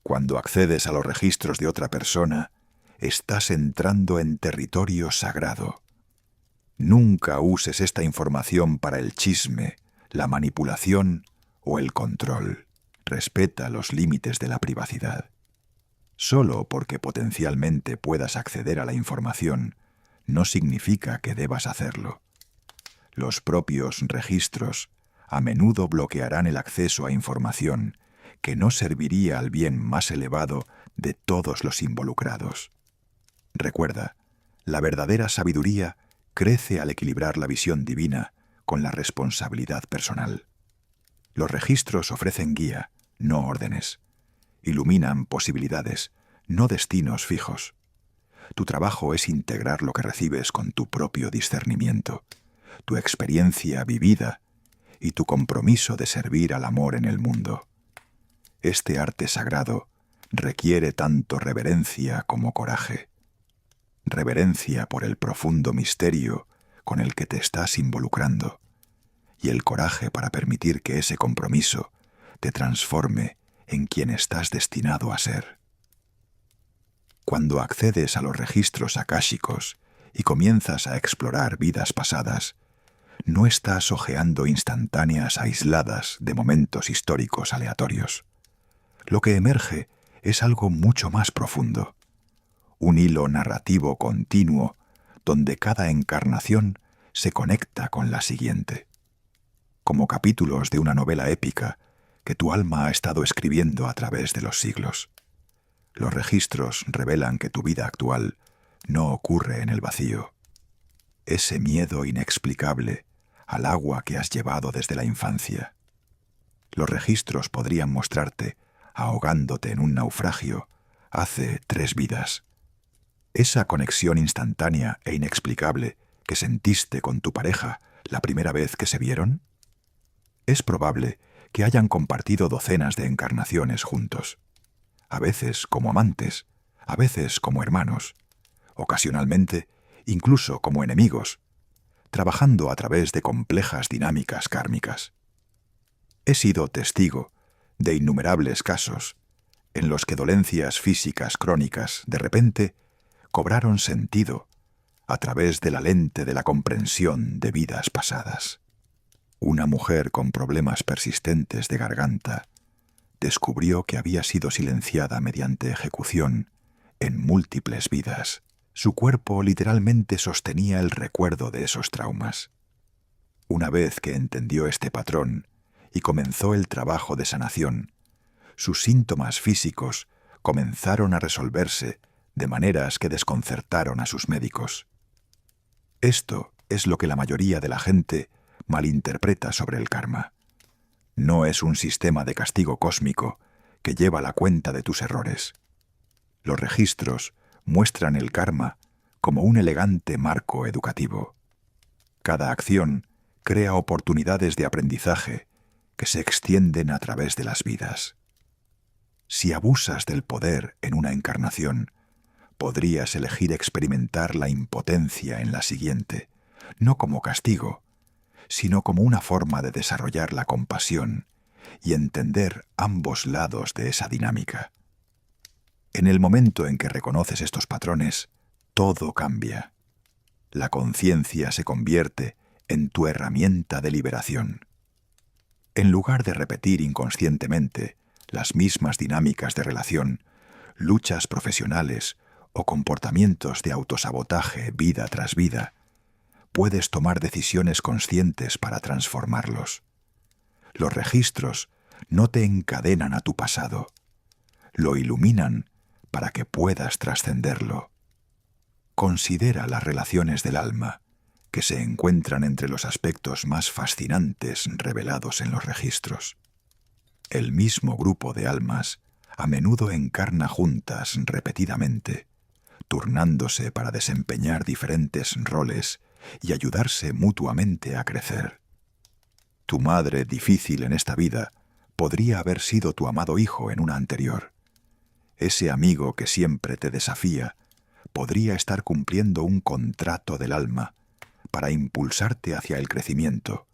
Speaker 1: Cuando accedes a los registros de otra persona, estás entrando en territorio sagrado. Nunca uses esta información para el chisme, la manipulación o el control. Respeta los límites de la privacidad. Solo porque potencialmente puedas acceder a la información, no significa que debas hacerlo. Los propios registros a menudo bloquearán el acceso a información que no serviría al bien más elevado de todos los involucrados. Recuerda, la verdadera sabiduría crece al equilibrar la visión divina con la responsabilidad personal. Los registros ofrecen guía, no órdenes. Iluminan posibilidades, no destinos fijos. Tu trabajo es integrar lo que recibes con tu propio discernimiento, tu experiencia vivida y tu compromiso de servir al amor en el mundo. Este arte sagrado requiere tanto reverencia como coraje. Reverencia por el profundo misterio con el que te estás involucrando y el coraje para permitir que ese compromiso te transforme en quien estás destinado a ser. Cuando accedes a los registros akáshicos y comienzas a explorar vidas pasadas, no estás hojeando instantáneas aisladas de momentos históricos aleatorios. Lo que emerge es algo mucho más profundo, un hilo narrativo continuo donde cada encarnación se conecta con la siguiente, como capítulos de una novela épica que tu alma ha estado escribiendo a través de los siglos. Los registros revelan que tu vida actual no ocurre en el vacío. Ese miedo inexplicable al agua que has llevado desde la infancia. Los registros podrían mostrarte ahogándote en un naufragio hace 3 vidas. Esa conexión instantánea e inexplicable que sentiste con tu pareja la primera vez que se vieron. Es probable que hayan compartido docenas de encarnaciones juntos, a veces como amantes, a veces como hermanos, ocasionalmente incluso como enemigos, trabajando a través de complejas dinámicas kármicas. He sido testigo de innumerables casos en los que dolencias físicas crónicas de repente cobraron sentido a través de la lente de la comprensión de vidas pasadas. Una mujer con problemas persistentes de garganta descubrió que había sido silenciada mediante ejecución en múltiples vidas. Su cuerpo literalmente sostenía el recuerdo de esos traumas. Una vez que entendió este patrón y comenzó el trabajo de sanación, sus síntomas físicos comenzaron a resolverse de maneras que desconcertaron a sus médicos. Esto es lo que la mayoría de la gente malinterpreta sobre el karma. No es un sistema de castigo cósmico que lleva la cuenta de tus errores. Los registros muestran el karma como un elegante marco educativo. Cada acción crea oportunidades de aprendizaje que se extienden a través de las vidas. Si abusas del poder en una encarnación, podrías elegir experimentar la impotencia en la siguiente, no como castigo, sino como una forma de desarrollar la compasión y entender ambos lados de esa dinámica. En el momento en que reconoces estos patrones, todo cambia. La conciencia se convierte en tu herramienta de liberación. En lugar de repetir inconscientemente las mismas dinámicas de relación, luchas profesionales o comportamientos de autosabotaje vida tras vida, puedes tomar decisiones conscientes para transformarlos. Los registros no te encadenan a tu pasado, lo iluminan para que puedas trascenderlo. Considera las relaciones del alma, que se encuentran entre los aspectos más fascinantes revelados en los registros. El mismo grupo de almas a menudo encarna juntas repetidamente, turnándose para desempeñar diferentes roles y ayudarse mutuamente a crecer. Tu madre difícil en esta vida podría haber sido tu amado hijo en una anterior. Ese amigo que siempre te desafía podría estar cumpliendo un contrato del alma para impulsarte hacia el crecimiento,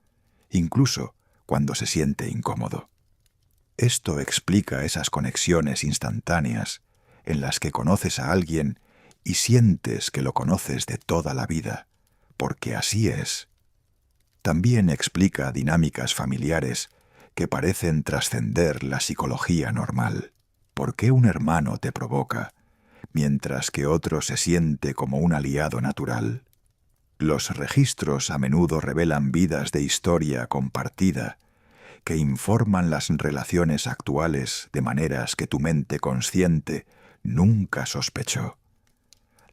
Speaker 1: incluso cuando se siente incómodo. Esto explica esas conexiones instantáneas en las que conoces a alguien y sientes que lo conoces de toda la vida, porque así es. También explica dinámicas familiares que parecen trascender la psicología normal. ¿Por qué un hermano te provoca, mientras que otro se siente como un aliado natural? Los registros a menudo revelan vidas de historia compartida que informan las relaciones actuales de maneras que tu mente consciente nunca sospechó.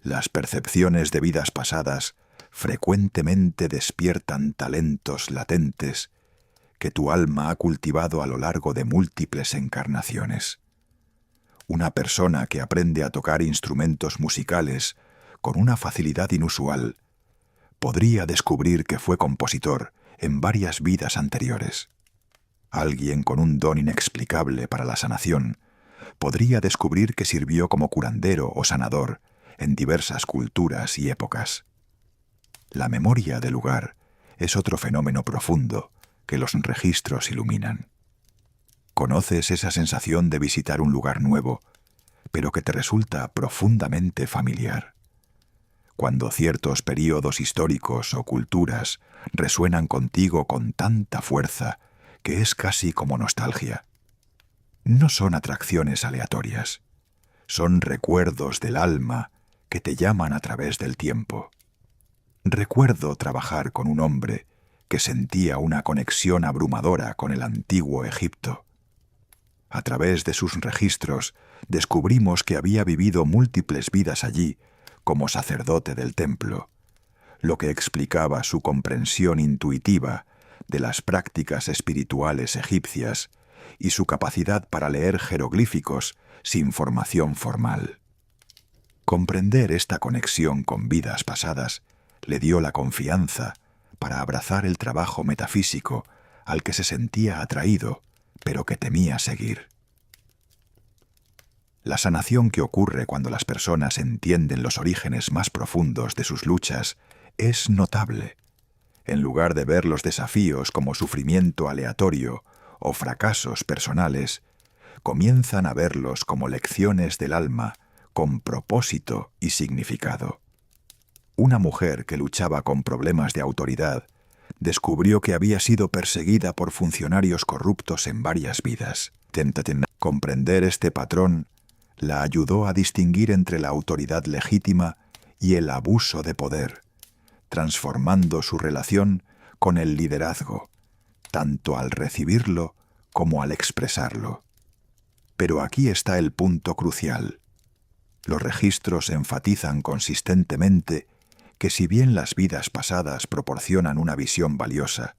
Speaker 1: Las percepciones de vidas pasadas frecuentemente despiertan talentos latentes que tu alma ha cultivado a lo largo de múltiples encarnaciones. Una persona que aprende a tocar instrumentos musicales con una facilidad inusual podría descubrir que fue compositor en varias vidas anteriores. Alguien con un don inexplicable para la sanación podría descubrir que sirvió como curandero o sanador en diversas culturas y épocas. La memoria del lugar es otro fenómeno profundo que los registros iluminan. ¿Conoces esa sensación de visitar un lugar nuevo, pero que te resulta profundamente familiar? Cuando ciertos períodos históricos o culturas resuenan contigo con tanta fuerza que es casi como nostalgia. No son atracciones aleatorias, son recuerdos del alma que te llaman a través del tiempo. Recuerdo trabajar con un hombre que sentía una conexión abrumadora con el antiguo Egipto. A través de sus registros descubrimos que había vivido múltiples vidas allí como sacerdote del templo, lo que explicaba su comprensión intuitiva de las prácticas espirituales egipcias y su capacidad para leer jeroglíficos sin formación formal. Comprender esta conexión con vidas pasadas le dio la confianza para abrazar el trabajo metafísico al que se sentía atraído, pero que temía seguir. La sanación que ocurre cuando las personas entienden los orígenes más profundos de sus luchas es notable. En lugar de ver los desafíos como sufrimiento aleatorio o fracasos personales, comienzan a verlos como lecciones del alma con propósito y significado. Una mujer que luchaba con problemas de autoridad descubrió que había sido perseguida por funcionarios corruptos en varias vidas. Comprender este patrón la ayudó a distinguir entre la autoridad legítima y el abuso de poder, transformando su relación con el liderazgo, tanto al recibirlo como al expresarlo. Pero aquí está el punto crucial. Los registros enfatizan consistentemente que si bien las vidas pasadas proporcionan una visión valiosa,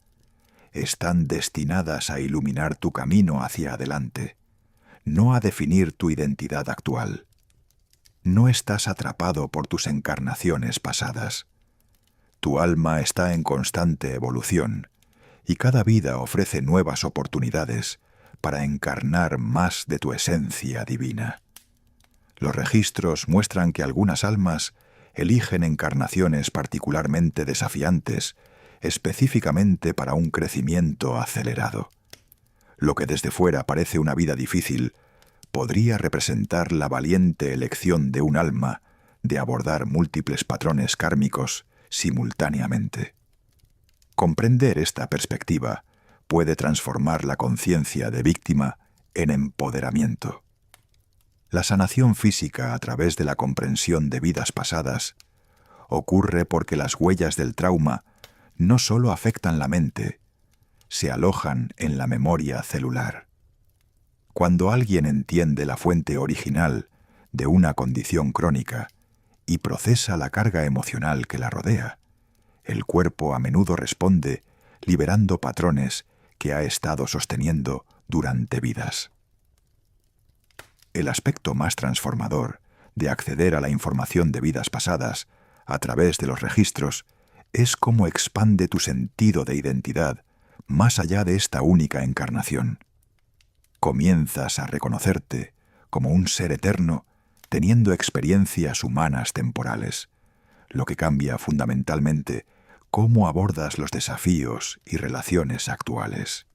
Speaker 1: están destinadas a iluminar tu camino hacia adelante, no a definir tu identidad actual. No estás atrapado por tus encarnaciones pasadas. Tu alma está en constante evolución y cada vida ofrece nuevas oportunidades para encarnar más de tu esencia divina. Los registros muestran que algunas almas eligen encarnaciones particularmente desafiantes, específicamente para un crecimiento acelerado. Lo que desde fuera parece una vida difícil, podría representar la valiente elección de un alma de abordar múltiples patrones kármicos simultáneamente. Comprender esta perspectiva puede transformar la conciencia de víctima en empoderamiento. La sanación física a través de la comprensión de vidas pasadas ocurre porque las huellas del trauma no solo afectan la mente, se alojan en la memoria celular. Cuando alguien entiende la fuente original de una condición crónica y procesa la carga emocional que la rodea, el cuerpo a menudo responde liberando patrones que ha estado sosteniendo durante vidas. El aspecto más transformador de acceder a la información de vidas pasadas a través de los registros es cómo expande tu sentido de identidad más allá de esta única encarnación. Comienzas a reconocerte como un ser eterno teniendo experiencias humanas temporales, lo que cambia fundamentalmente cómo abordas los desafíos y relaciones actuales.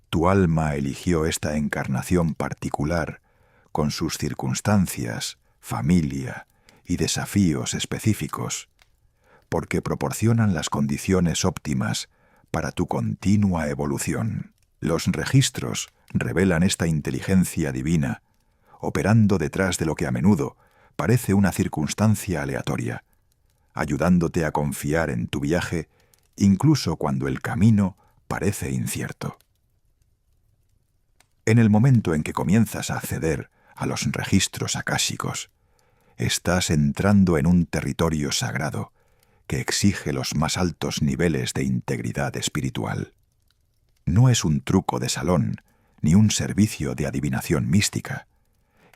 Speaker 1: Tu alma eligió esta encarnación particular con sus circunstancias, familia y desafíos específicos, porque proporcionan las condiciones óptimas para tu continua evolución. Los registros revelan esta inteligencia divina, operando detrás de lo que a menudo parece una circunstancia aleatoria, ayudándote a confiar en tu viaje incluso cuando el camino parece incierto. En el momento en que comienzas a acceder a los registros akáshicos, estás entrando en un territorio sagrado que exige los más altos niveles de integridad espiritual. No es un truco de salón ni un servicio de adivinación mística.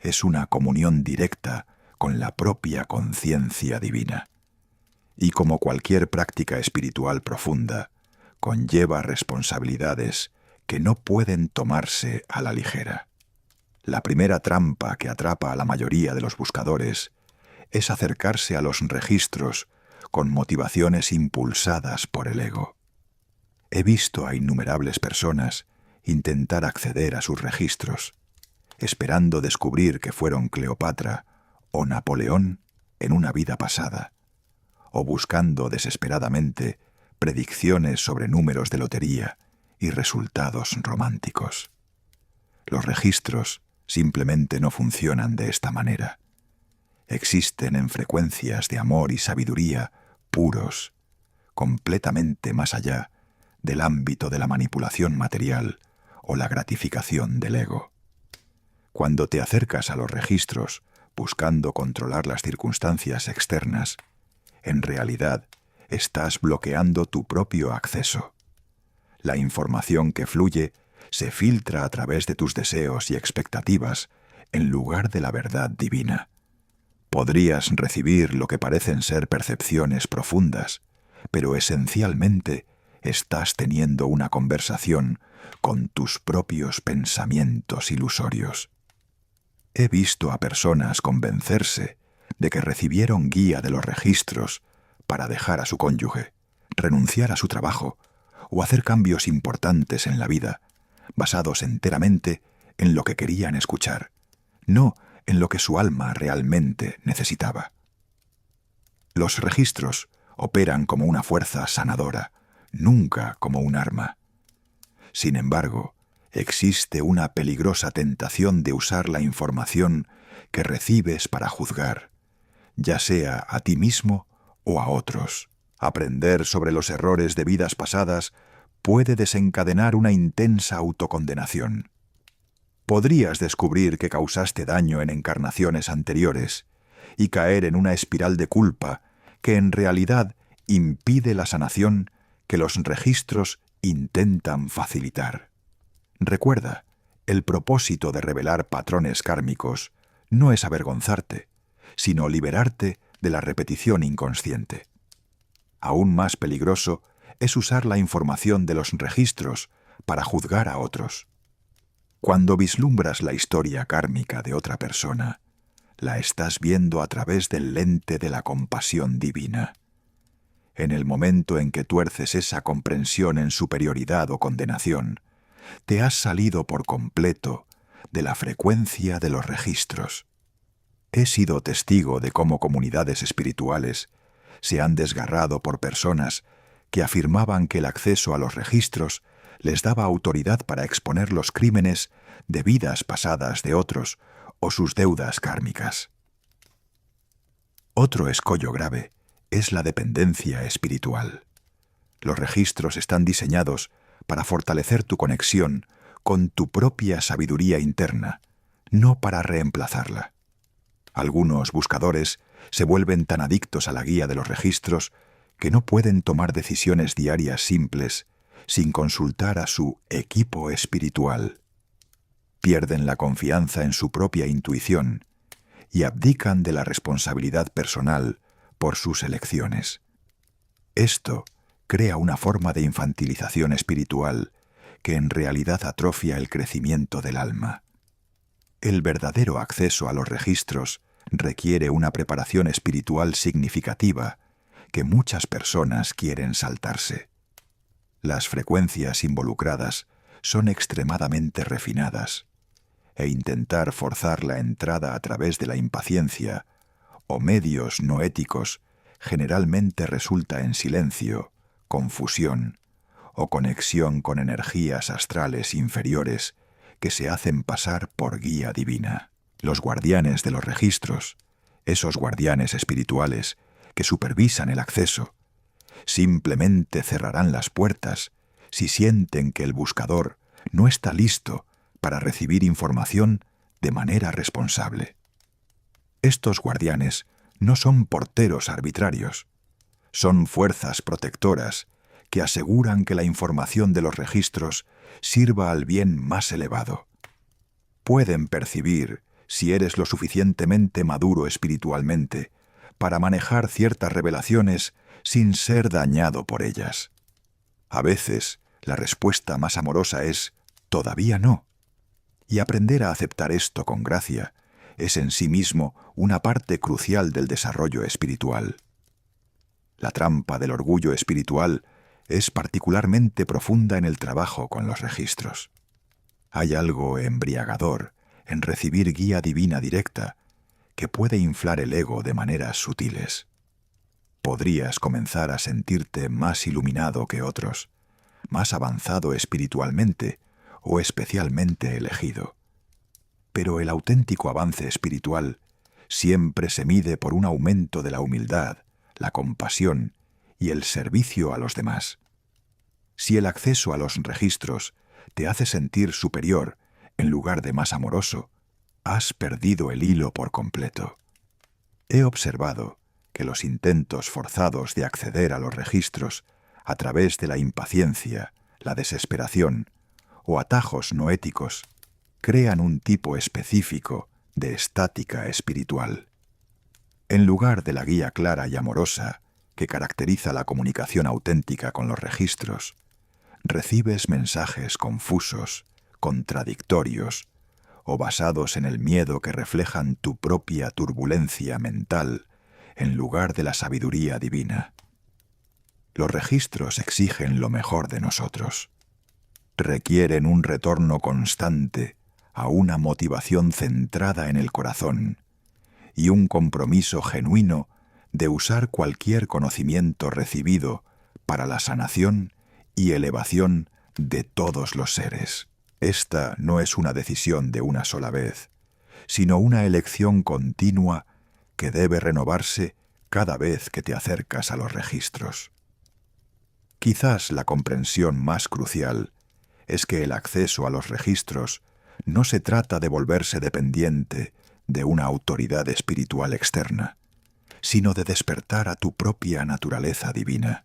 Speaker 1: Es una comunión directa con la propia conciencia divina. Y como cualquier práctica espiritual profunda, conlleva responsabilidades que no pueden tomarse a la ligera. La primera trampa que atrapa a la mayoría de los buscadores es acercarse a los registros con motivaciones impulsadas por el ego. He visto a innumerables personas intentar acceder a sus registros, esperando descubrir que fueron Cleopatra o Napoleón en una vida pasada, o buscando desesperadamente predicciones sobre números de lotería y resultados románticos. Los registros simplemente no funcionan de esta manera. Existen en frecuencias de amor y sabiduría puros, completamente más allá del ámbito de la manipulación material o la gratificación del ego. Cuando te acercas a los registros buscando controlar las circunstancias externas, en realidad estás bloqueando tu propio acceso. La información que fluye se filtra a través de tus deseos y expectativas en lugar de la verdad divina. Podrías recibir lo que parecen ser percepciones profundas, pero esencialmente estás teniendo una conversación con tus propios pensamientos ilusorios. He visto a personas convencerse de que recibieron guía de los registros para dejar a su cónyuge, renunciar a su trabajo o hacer cambios importantes en la vida, basados enteramente en lo que querían escuchar, no en lo que su alma realmente necesitaba. Los registros operan como una fuerza sanadora, nunca como un arma. Sin embargo, existe una peligrosa tentación de usar la información que recibes para juzgar, ya sea a ti mismo o a otros. Aprender sobre los errores de vidas pasadas puede desencadenar una intensa autocondenación. Podrías descubrir que causaste daño en encarnaciones anteriores y caer en una espiral de culpa que en realidad impide la sanación que los registros intentan facilitar. Recuerda, el propósito de revelar patrones kármicos no es avergonzarte, sino liberarte de la repetición inconsciente. Aún más peligroso es usar la información de los registros para juzgar a otros. Cuando vislumbras la historia kármica de otra persona, la estás viendo a través del lente de la compasión divina. En el momento en que tuerces esa comprensión en superioridad o condenación, te has salido por completo de la frecuencia de los registros. He sido testigo de cómo comunidades espirituales se han desgarrado por personas que afirmaban que el acceso a los registros les daba autoridad para exponer los crímenes de vidas pasadas de otros o sus deudas kármicas. Otro escollo grave es la dependencia espiritual. Los registros están diseñados para fortalecer tu conexión con tu propia sabiduría interna, no para reemplazarla. Algunos buscadores se vuelven tan adictos a la guía de los registros que no pueden tomar decisiones diarias simples sin consultar a su equipo espiritual. Pierden la confianza en su propia intuición y abdican de la responsabilidad personal por sus elecciones. Esto crea una forma de infantilización espiritual que en realidad atrofia el crecimiento del alma. El verdadero acceso a los registros requiere una preparación espiritual significativa que muchas personas quieren saltarse. Las frecuencias involucradas son extremadamente refinadas, e intentar forzar la entrada a través de la impaciencia o medios no éticos generalmente resulta en silencio, confusión o conexión con energías astrales inferiores que se hacen pasar por guía divina. Los guardianes de los registros, esos guardianes espirituales que supervisan el acceso, simplemente cerrarán las puertas si sienten que el buscador no está listo para recibir información de manera responsable. Estos guardianes no son porteros arbitrarios, son fuerzas protectoras que aseguran que la información de los registros sirva al bien más elevado. Pueden percibir si eres lo suficientemente maduro espiritualmente para manejar ciertas revelaciones sin ser dañado por ellas. A veces, la respuesta más amorosa es «todavía no». Y aprender a aceptar esto con gracia es en sí mismo una parte crucial del desarrollo espiritual. La trampa del orgullo espiritual es particularmente profunda en el trabajo con los registros. Hay algo embriagador en recibir guía divina directa que puede inflar el ego de maneras sutiles. Podrías comenzar a sentirte más iluminado que otros, más avanzado espiritualmente o especialmente elegido. Pero el auténtico avance espiritual siempre se mide por un aumento de la humildad, la compasión y el servicio a los demás. Si el acceso a los registros te hace sentir superior en lugar de más amoroso, has perdido el hilo por completo. He observado que los intentos forzados de acceder a los registros a través de la impaciencia, la desesperación o atajos no éticos crean un tipo específico de estática espiritual. En lugar de la guía clara y amorosa que caracteriza la comunicación auténtica con los registros, recibes mensajes confusos, contradictorios o basados en el miedo que reflejan tu propia turbulencia mental en lugar de la sabiduría divina. Los registros exigen lo mejor de nosotros. Requieren un retorno constante a una motivación centrada en el corazón y un compromiso genuino de usar cualquier conocimiento recibido para la sanación y elevación de todos los seres. Esta no es una decisión de una sola vez, sino una elección continua que debe renovarse cada vez que te acercas a los registros. Quizás la comprensión más crucial es que el acceso a los registros no se trata de volverse dependiente de una autoridad espiritual externa, sino de despertar a tu propia naturaleza divina.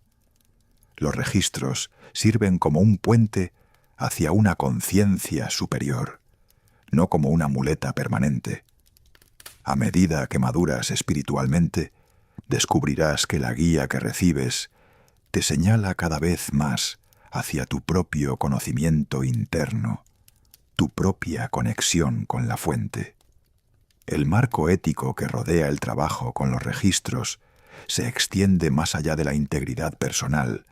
Speaker 1: Los registros sirven como un puente hacia una conciencia superior, no como una muleta permanente. A medida que maduras espiritualmente, descubrirás que la guía que recibes te señala cada vez más hacia tu propio conocimiento interno, tu propia conexión con la fuente. El marco ético que rodea el trabajo con los registros se extiende más allá de la integridad personal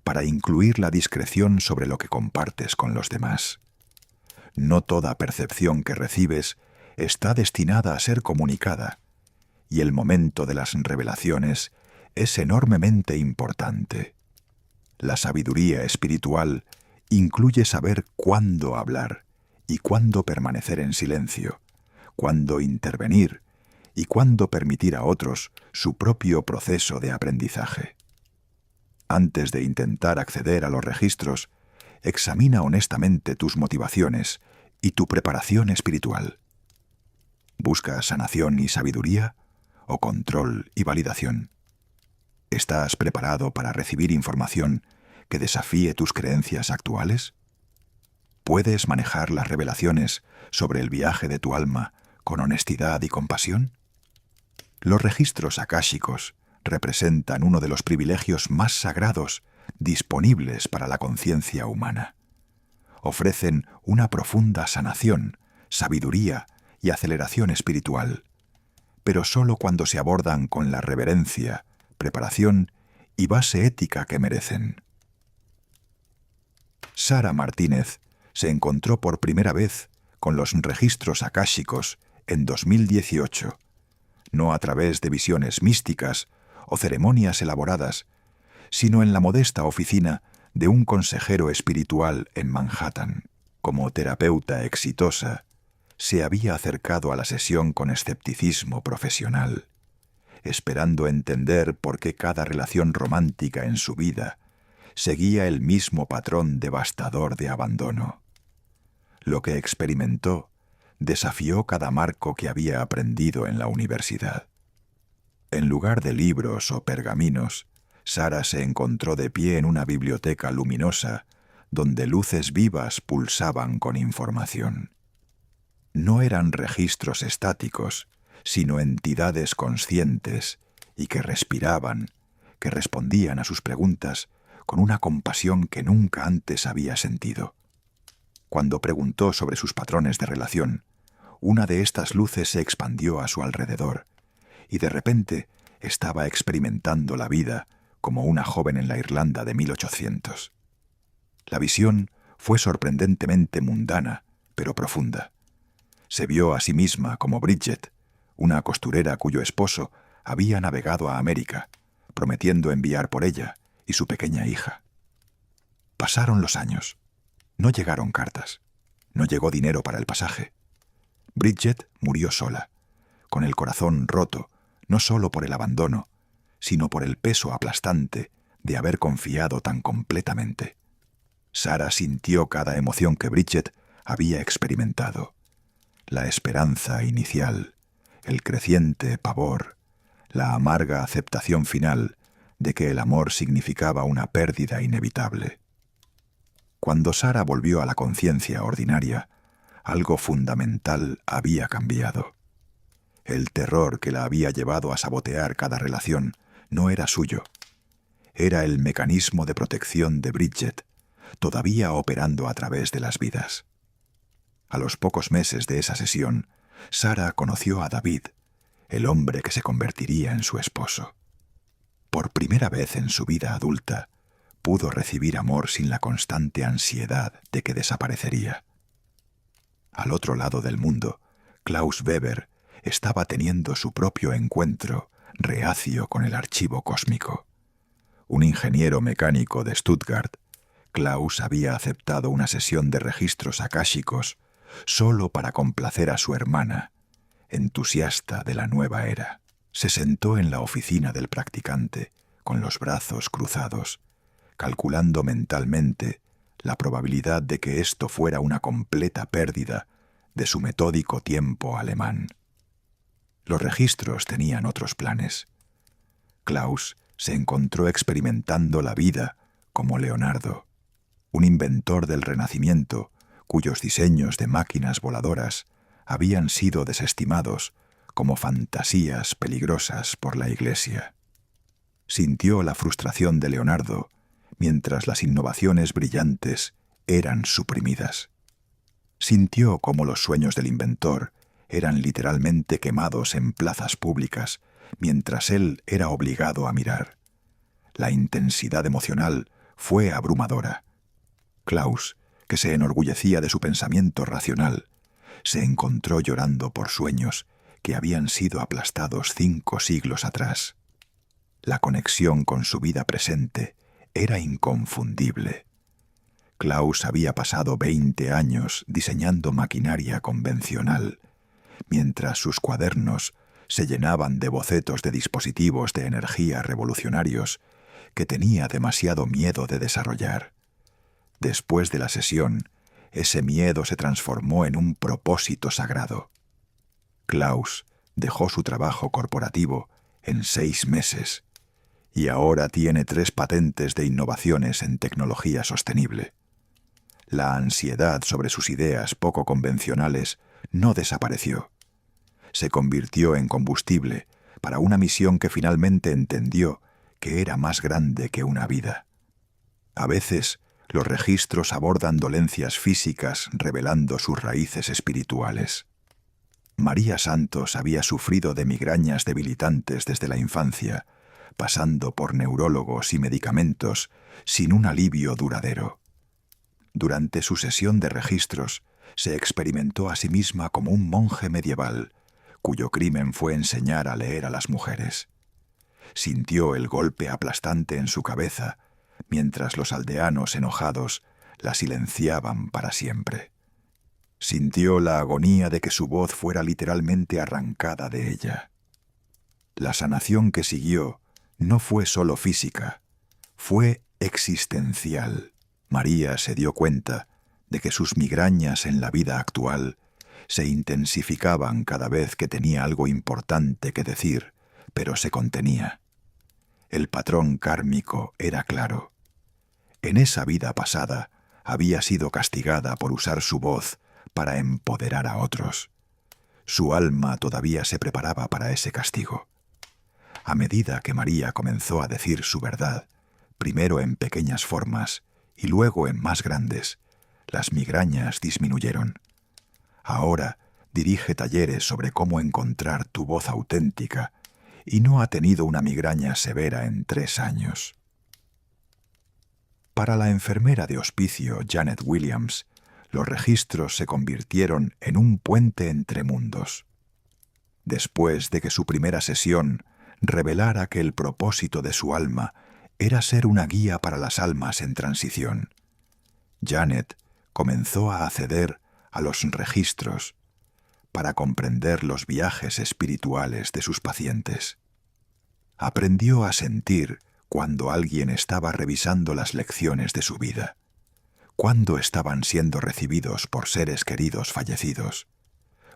Speaker 1: para incluir la discreción sobre lo que compartes con los demás. No toda percepción que recibes está destinada a ser comunicada, y el momento de las revelaciones es enormemente importante. La sabiduría espiritual incluye saber cuándo hablar y cuándo permanecer en silencio, cuándo intervenir y cuándo permitir a otros su propio proceso de aprendizaje. Antes de intentar acceder a los registros, examina honestamente tus motivaciones y tu preparación espiritual. ¿Buscas sanación y sabiduría o control y validación? ¿Estás preparado para recibir información que desafíe tus creencias actuales? ¿Puedes manejar las revelaciones sobre el viaje de tu alma con honestidad y compasión? Los registros akáshicos representan uno de los privilegios más sagrados disponibles para la conciencia humana. Ofrecen una profunda sanación, sabiduría y aceleración espiritual, pero solo cuando se abordan con la reverencia, preparación y base ética que merecen. Sara Martínez se encontró por primera vez con los registros akáshicos en 2018, no a través de visiones místicas o ceremonias elaboradas, sino en la modesta oficina de un consejero espiritual en Manhattan. Como terapeuta exitosa, se había acercado a la sesión con escepticismo profesional, esperando entender por qué cada relación romántica en su vida seguía el mismo patrón devastador de abandono. Lo que experimentó desafió cada marco que había aprendido en la universidad. En lugar de libros o pergaminos, Sara se encontró de pie en una biblioteca luminosa donde luces vivas pulsaban con información. No eran registros estáticos, sino entidades conscientes y que respiraban, que respondían a sus preguntas con una compasión que nunca antes había sentido. Cuando preguntó sobre sus patrones de relación, una de estas luces se expandió a su alrededor, y de repente estaba experimentando la vida como una joven en la Irlanda de 1800. La visión fue sorprendentemente mundana, pero profunda. Se vio a sí misma como Bridget, una costurera cuyo esposo había navegado a América, prometiendo enviar por ella y su pequeña hija. Pasaron los años. No llegaron cartas. No llegó dinero para el pasaje. Bridget murió sola, con el corazón roto, no solo por el abandono, sino por el peso aplastante de haber confiado tan completamente. Sara sintió cada emoción que Bridget había experimentado: la esperanza inicial, el creciente pavor, la amarga aceptación final de que el amor significaba una pérdida inevitable. Cuando Sara volvió a la conciencia ordinaria, algo fundamental había cambiado. El terror que la había llevado a sabotear cada relación no era suyo. Era el mecanismo de protección de Bridget, todavía operando a través de las vidas. A los pocos meses de esa sesión, Sara conoció a David, el hombre que se convertiría en su esposo. Por primera vez en su vida adulta, pudo recibir amor sin la constante ansiedad de que desaparecería. Al otro lado del mundo, Klaus Weber estaba teniendo su propio encuentro reacio con el archivo cósmico. Un ingeniero mecánico de Stuttgart, Klaus había aceptado una sesión de registros akáshicos solo para complacer a su hermana, entusiasta de la nueva era. Se sentó en la oficina del practicante, con los brazos cruzados, calculando mentalmente la probabilidad de que esto fuera una completa pérdida de su metódico tiempo alemán. Los registros tenían otros planes. Klaus se encontró experimentando la vida como Leonardo, un inventor del Renacimiento cuyos diseños de máquinas voladoras habían sido desestimados como fantasías peligrosas por la Iglesia. Sintió la frustración de Leonardo mientras las innovaciones brillantes eran suprimidas. Sintió cómo los sueños del inventor eran literalmente quemados en plazas públicas mientras él era obligado a mirar. La intensidad emocional fue abrumadora. Klaus, que se enorgullecía de su pensamiento racional, se encontró llorando por sueños que habían sido aplastados 5 siglos atrás. La conexión con su vida presente era inconfundible. Klaus había pasado 20 años diseñando maquinaria convencional, mientras sus cuadernos se llenaban de bocetos de dispositivos de energía revolucionarios que tenía demasiado miedo de desarrollar. Después de la sesión, ese miedo se transformó en un propósito sagrado. Klaus dejó su trabajo corporativo en 6 meses y ahora tiene 3 patentes de innovaciones en tecnología sostenible. La ansiedad sobre sus ideas poco convencionales no desapareció. Se convirtió en combustible para una misión que finalmente entendió que era más grande que una vida. A veces, los registros abordan dolencias físicas revelando sus raíces espirituales. María Santos había sufrido de migrañas debilitantes desde la infancia, pasando por neurólogos y medicamentos sin un alivio duradero. Durante su sesión de registros, se experimentó a sí misma como un monje medieval, cuyo crimen fue enseñar a leer a las mujeres. Sintió el golpe aplastante en su cabeza, mientras los aldeanos enojados la silenciaban para siempre. Sintió la agonía de que su voz fuera literalmente arrancada de ella. La sanación que siguió no fue solo física, fue existencial. María se dio cuenta de que sus migrañas en la vida actual se intensificaban cada vez que tenía algo importante que decir, pero se contenía. El patrón kármico era claro. En esa vida pasada había sido castigada por usar su voz para empoderar a otros. Su alma todavía se preparaba para ese castigo. A medida que María comenzó a decir su verdad, primero en pequeñas formas y luego en más grandes, las migrañas disminuyeron. Ahora dirige talleres sobre cómo encontrar tu voz auténtica y no ha tenido una migraña severa en 3 años. Para la enfermera de hospicio Janet Williams, los registros se convirtieron en un puente entre mundos. Después de que su primera sesión revelara que el propósito de su alma era ser una guía para las almas en transición, Janet comenzó a acceder a los registros para comprender los viajes espirituales de sus pacientes. Aprendió a sentir cuando alguien estaba revisando las lecciones de su vida, cuándo estaban siendo recibidos por seres queridos fallecidos,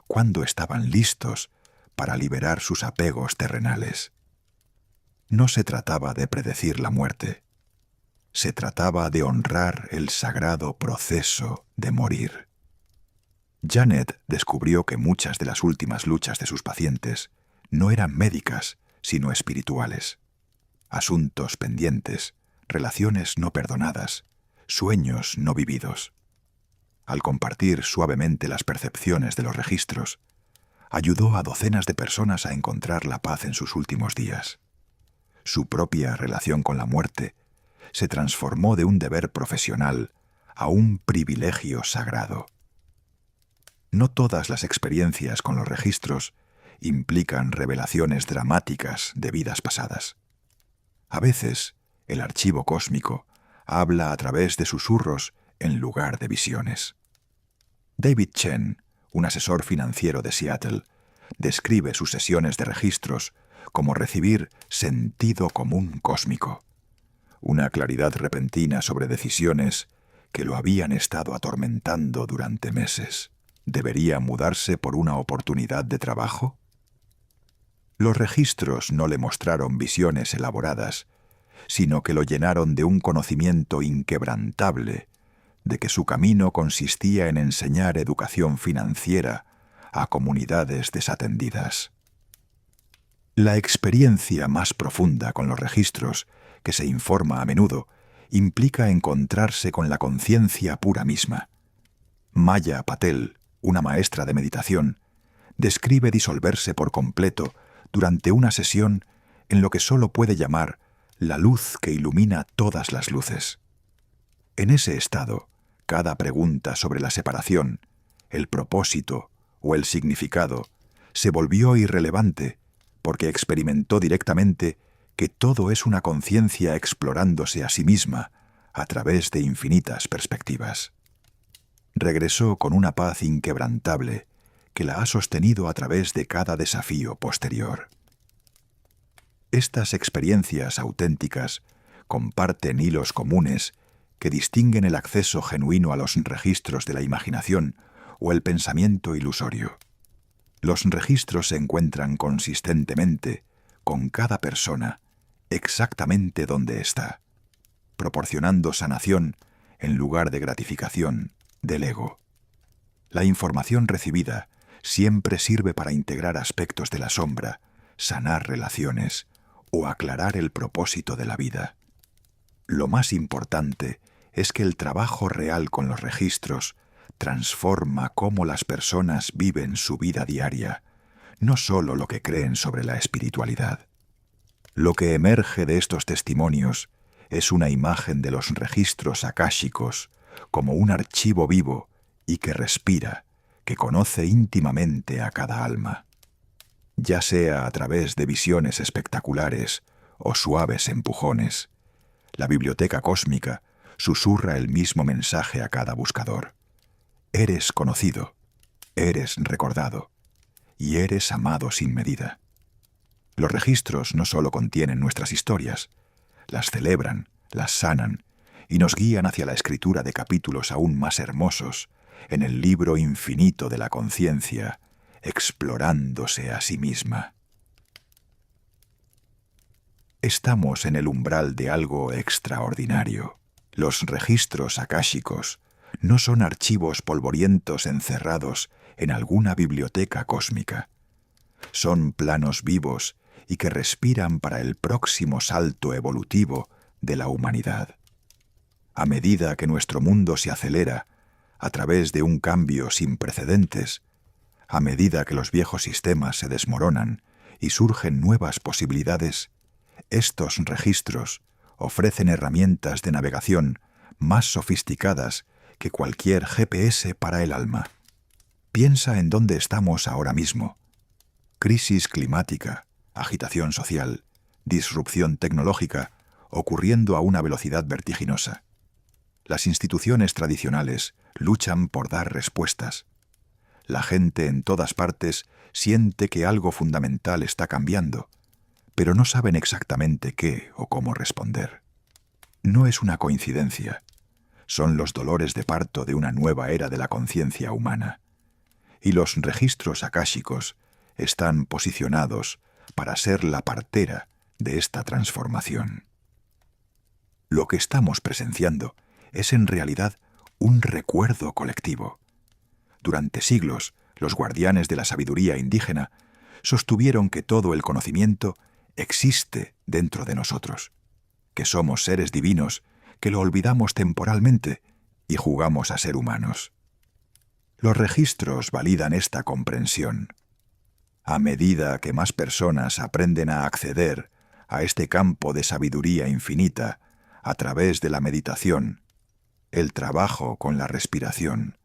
Speaker 1: cuándo estaban listos para liberar sus apegos terrenales. No se trataba de predecir la muerte. Se trataba de honrar el sagrado proceso de morir. Janet descubrió que muchas de las últimas luchas de sus pacientes no eran médicas, sino espirituales. Asuntos pendientes, relaciones no perdonadas, sueños no vividos. Al compartir suavemente las percepciones de los registros, ayudó a docenas de personas a encontrar la paz en sus últimos días. Su propia relación con la muerte se transformó de un deber profesional a un privilegio sagrado. No todas las experiencias con los registros implican revelaciones dramáticas de vidas pasadas. A veces, el archivo cósmico habla a través de susurros en lugar de visiones. David Chen, un asesor financiero de Seattle, describe sus sesiones de registros como recibir sentido común cósmico, una claridad repentina sobre decisiones que lo habían estado atormentando durante meses. ¿Debería mudarse por una oportunidad de trabajo? Los registros no le mostraron visiones elaboradas, sino que lo llenaron de un conocimiento inquebrantable de que su camino consistía en enseñar educación financiera a comunidades desatendidas. La experiencia más profunda con los registros, que se informa a menudo, implica encontrarse con la conciencia pura misma. Maya Patel, una maestra de meditación, describe disolverse por completo durante una sesión en lo que solo puede llamar la luz que ilumina todas las luces. En ese estado, cada pregunta sobre la separación, el propósito o el significado se volvió irrelevante porque experimentó directamente que todo es una conciencia explorándose a sí misma a través de infinitas perspectivas. Regresó con una paz inquebrantable que la ha sostenido a través de cada desafío posterior. Estas experiencias auténticas comparten hilos comunes que distinguen el acceso genuino a los registros de la imaginación o el pensamiento ilusorio. Los registros se encuentran consistentemente con cada persona exactamente donde está, proporcionando sanación en lugar de gratificación del ego. La información recibida siempre sirve para integrar aspectos de la sombra, sanar relaciones o aclarar el propósito de la vida. Lo más importante es que el trabajo real con los registros transforma cómo las personas viven su vida diaria, no solo lo que creen sobre la espiritualidad. Lo que emerge de estos testimonios es una imagen de los registros akáshicos como un archivo vivo y que respira, que conoce íntimamente a cada alma. Ya sea a través de visiones espectaculares o suaves empujones, la biblioteca cósmica susurra el mismo mensaje a cada buscador. Eres conocido, eres recordado y eres amado sin medida. Los registros no solo contienen nuestras historias, las celebran, las sanan y nos guían hacia la escritura de capítulos aún más hermosos en el libro infinito de la conciencia, explorándose a sí misma. Estamos en el umbral de algo extraordinario. Los registros akáshicos no son archivos polvorientos encerrados en alguna biblioteca cósmica. Son planos vivos y que respiran para el próximo salto evolutivo de la humanidad. A medida que nuestro mundo se acelera a través de un cambio sin precedentes, a medida que los viejos sistemas se desmoronan y surgen nuevas posibilidades, estos registros ofrecen herramientas de navegación más sofisticadas que cualquier GPS para el alma. Piensa en dónde estamos ahora mismo. Crisis climática, agitación social, disrupción tecnológica, ocurriendo a una velocidad vertiginosa. Las instituciones tradicionales luchan por dar respuestas. La gente en todas partes siente que algo fundamental está cambiando, pero no saben exactamente qué o cómo responder. No es una coincidencia. Son los dolores de parto de una nueva era de la conciencia humana. y los registros akáshicos están posicionados para ser la partera de esta transformación. Lo que estamos presenciando es en realidad un recuerdo colectivo. Durante siglos, los guardianes de la sabiduría indígena sostuvieron que todo el conocimiento existe dentro de nosotros, que somos seres divinos, que lo olvidamos temporalmente y jugamos a ser humanos. Los registros validan esta comprensión. A medida que más personas aprenden a acceder a este campo de sabiduría infinita a través de la meditación, el trabajo con la respiración,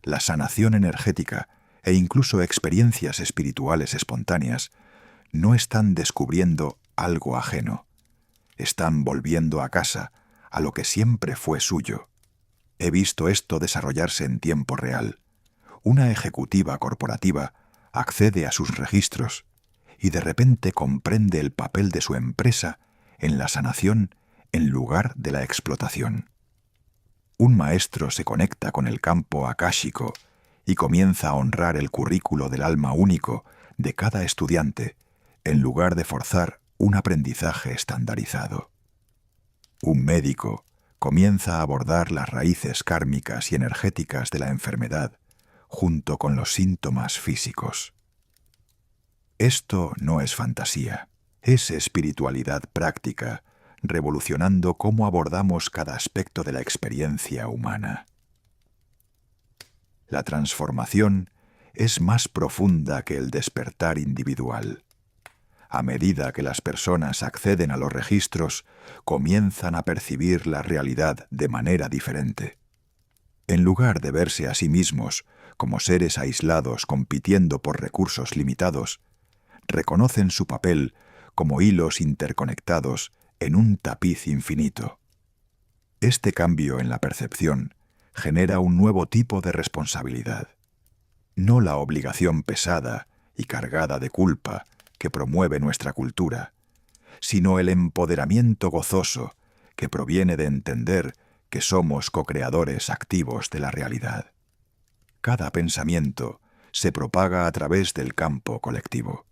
Speaker 1: la sanación energética e incluso experiencias espirituales espontáneas, no están descubriendo algo ajeno. Están volviendo a casa, a lo que siempre fue suyo. He visto esto desarrollarse en tiempo real. Una ejecutiva corporativa accede a sus registros y de repente comprende el papel de su empresa en la sanación en lugar de la explotación. Un maestro se conecta con el campo akáshico y comienza a honrar el currículo del alma único de cada estudiante en lugar de forzar un aprendizaje estandarizado. Un médico comienza a abordar las raíces kármicas y energéticas de la enfermedad junto con los síntomas físicos. Esto no es fantasía, es espiritualidad práctica, revolucionando cómo abordamos cada aspecto de la experiencia humana. La transformación es más profunda que el despertar individual. A medida que las personas acceden a los registros, comienzan a percibir la realidad de manera diferente. En lugar de verse a sí mismos como seres aislados compitiendo por recursos limitados, reconocen su papel como hilos interconectados en un tapiz infinito. Este cambio en la percepción genera un nuevo tipo de responsabilidad. No la obligación pesada y cargada de culpa que promueve nuestra cultura, sino el empoderamiento gozoso que proviene de entender que somos co-creadores activos de la realidad. Cada pensamiento se propaga a través del campo colectivo.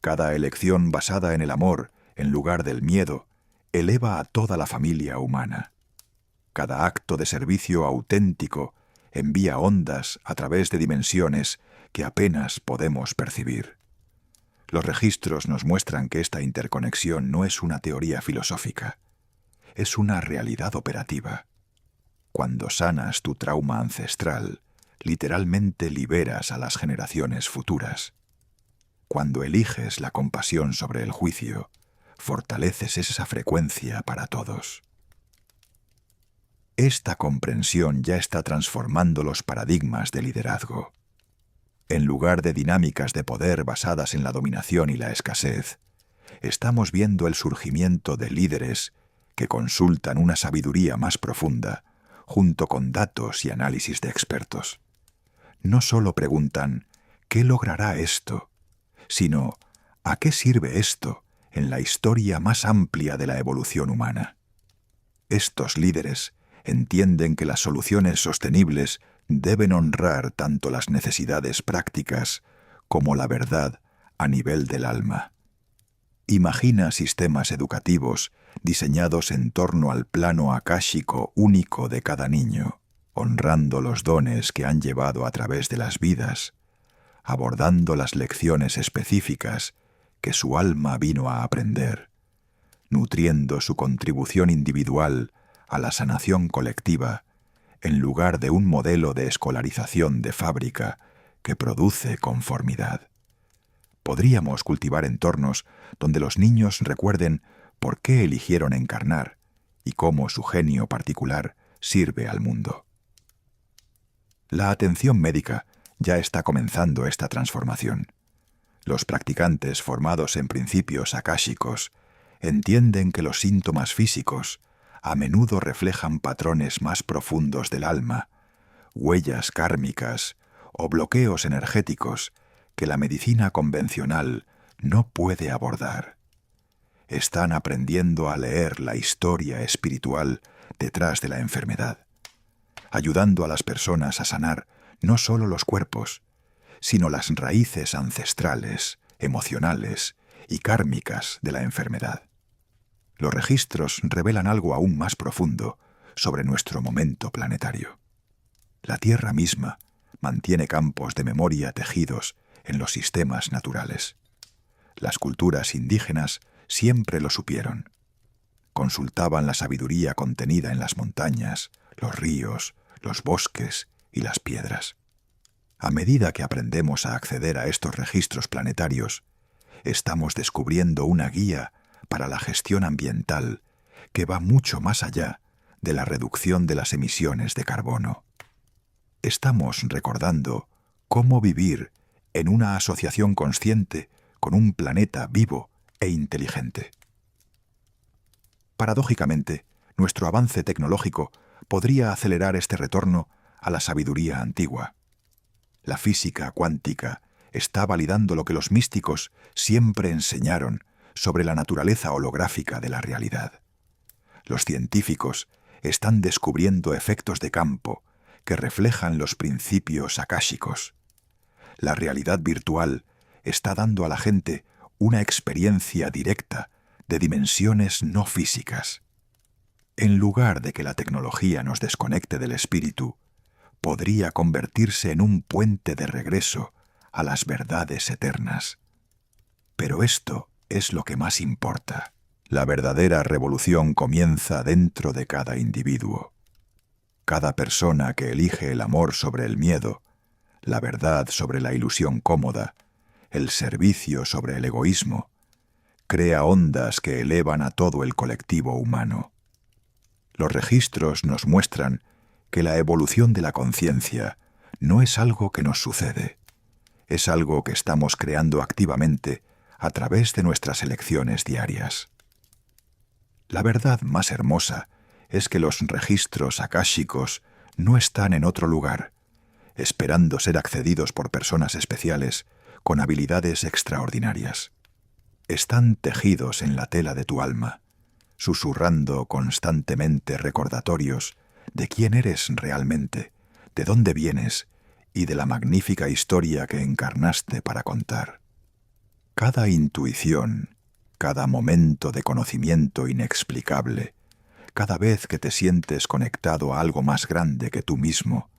Speaker 1: Cada elección basada en el amor en lugar del miedo eleva a toda la familia humana. Cada acto de servicio auténtico envía ondas a través de dimensiones que apenas podemos percibir. Los registros nos muestran que esta interconexión no es una teoría filosófica, es una realidad operativa. Cuando sanas tu trauma ancestral, literalmente liberas a las generaciones futuras. Cuando eliges la compasión sobre el juicio, fortaleces esa frecuencia para todos. Esta comprensión ya está transformando los paradigmas de liderazgo. En lugar de dinámicas de poder basadas en la dominación y la escasez, estamos viendo el surgimiento de líderes que consultan una sabiduría más profunda, junto con datos y análisis de expertos. No solo preguntan ¿qué logrará esto?, sino ¿a qué sirve esto en la historia más amplia de la evolución humana? Estos líderes entienden que las soluciones sostenibles deben honrar tanto las necesidades prácticas como la verdad a nivel del alma. Imagina sistemas educativos diseñados en torno al plano akáshico único de cada niño, honrando los dones que han llevado a través de las vidas, abordando las lecciones específicas que su alma vino a aprender, nutriendo su contribución individual a la sanación colectiva, en lugar de un modelo de escolarización de fábrica que produce conformidad. Podríamos cultivar entornos donde los niños recuerden por qué eligieron encarnar y cómo su genio particular sirve al mundo. La atención médica ya está comenzando esta transformación. Los practicantes formados en principios akáshicos entienden que los síntomas físicos a menudo reflejan patrones más profundos del alma, huellas kármicas o bloqueos energéticos que la medicina convencional no puede abordar. Están aprendiendo a leer la historia espiritual detrás de la enfermedad, ayudando a las personas a sanar no solo los cuerpos, sino las raíces ancestrales, emocionales y kármicas de la enfermedad. Los registros revelan algo aún más profundo sobre nuestro momento planetario. La Tierra misma mantiene campos de memoria tejidos en los sistemas naturales. Las culturas indígenas siempre lo supieron. Consultaban la sabiduría contenida en las montañas, los ríos, los bosques y las piedras. A medida que aprendemos a acceder a estos registros planetarios, estamos descubriendo una guía para la gestión ambiental que va mucho más allá de la reducción de las emisiones de carbono. Estamos recordando cómo vivir en una asociación consciente con un planeta vivo e inteligente. Paradójicamente, nuestro avance tecnológico podría acelerar este retorno a la sabiduría antigua. La física cuántica está validando lo que los místicos siempre enseñaron sobre la naturaleza holográfica de la realidad. Los científicos están descubriendo efectos de campo que reflejan los principios akáshicos. La realidad virtual está dando a la gente una experiencia directa de dimensiones no físicas. En lugar de que la tecnología nos desconecte del espíritu, podría convertirse en un puente de regreso a las verdades eternas. Pero esto es lo que más importa. La verdadera revolución comienza dentro de cada individuo. Cada persona que elige el amor sobre el miedo, la verdad sobre la ilusión cómoda, el servicio sobre el egoísmo, crea ondas que elevan a todo el colectivo humano. Los registros nos muestran que la evolución de la conciencia no es algo que nos sucede, es algo que estamos creando activamente a través de nuestras elecciones diarias. La verdad más hermosa es que los registros akáshicos no están en otro lugar, esperando ser accedidos por personas especiales con habilidades extraordinarias. Están tejidos en la tela de tu alma, susurrando constantemente recordatorios de quién eres realmente, de dónde vienes y de la magnífica historia que encarnaste para contar. Cada intuición, cada momento de conocimiento inexplicable, cada vez que te sientes conectado a algo más grande que tú mismo,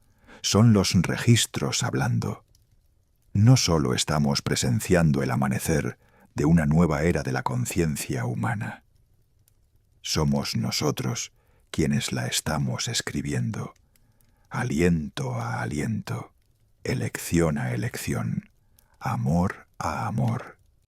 Speaker 1: son los registros hablando. No solo estamos presenciando el amanecer de una nueva era de la conciencia humana. Somos nosotros quienes la estamos escribiendo, aliento a aliento, elección a elección, amor a amor.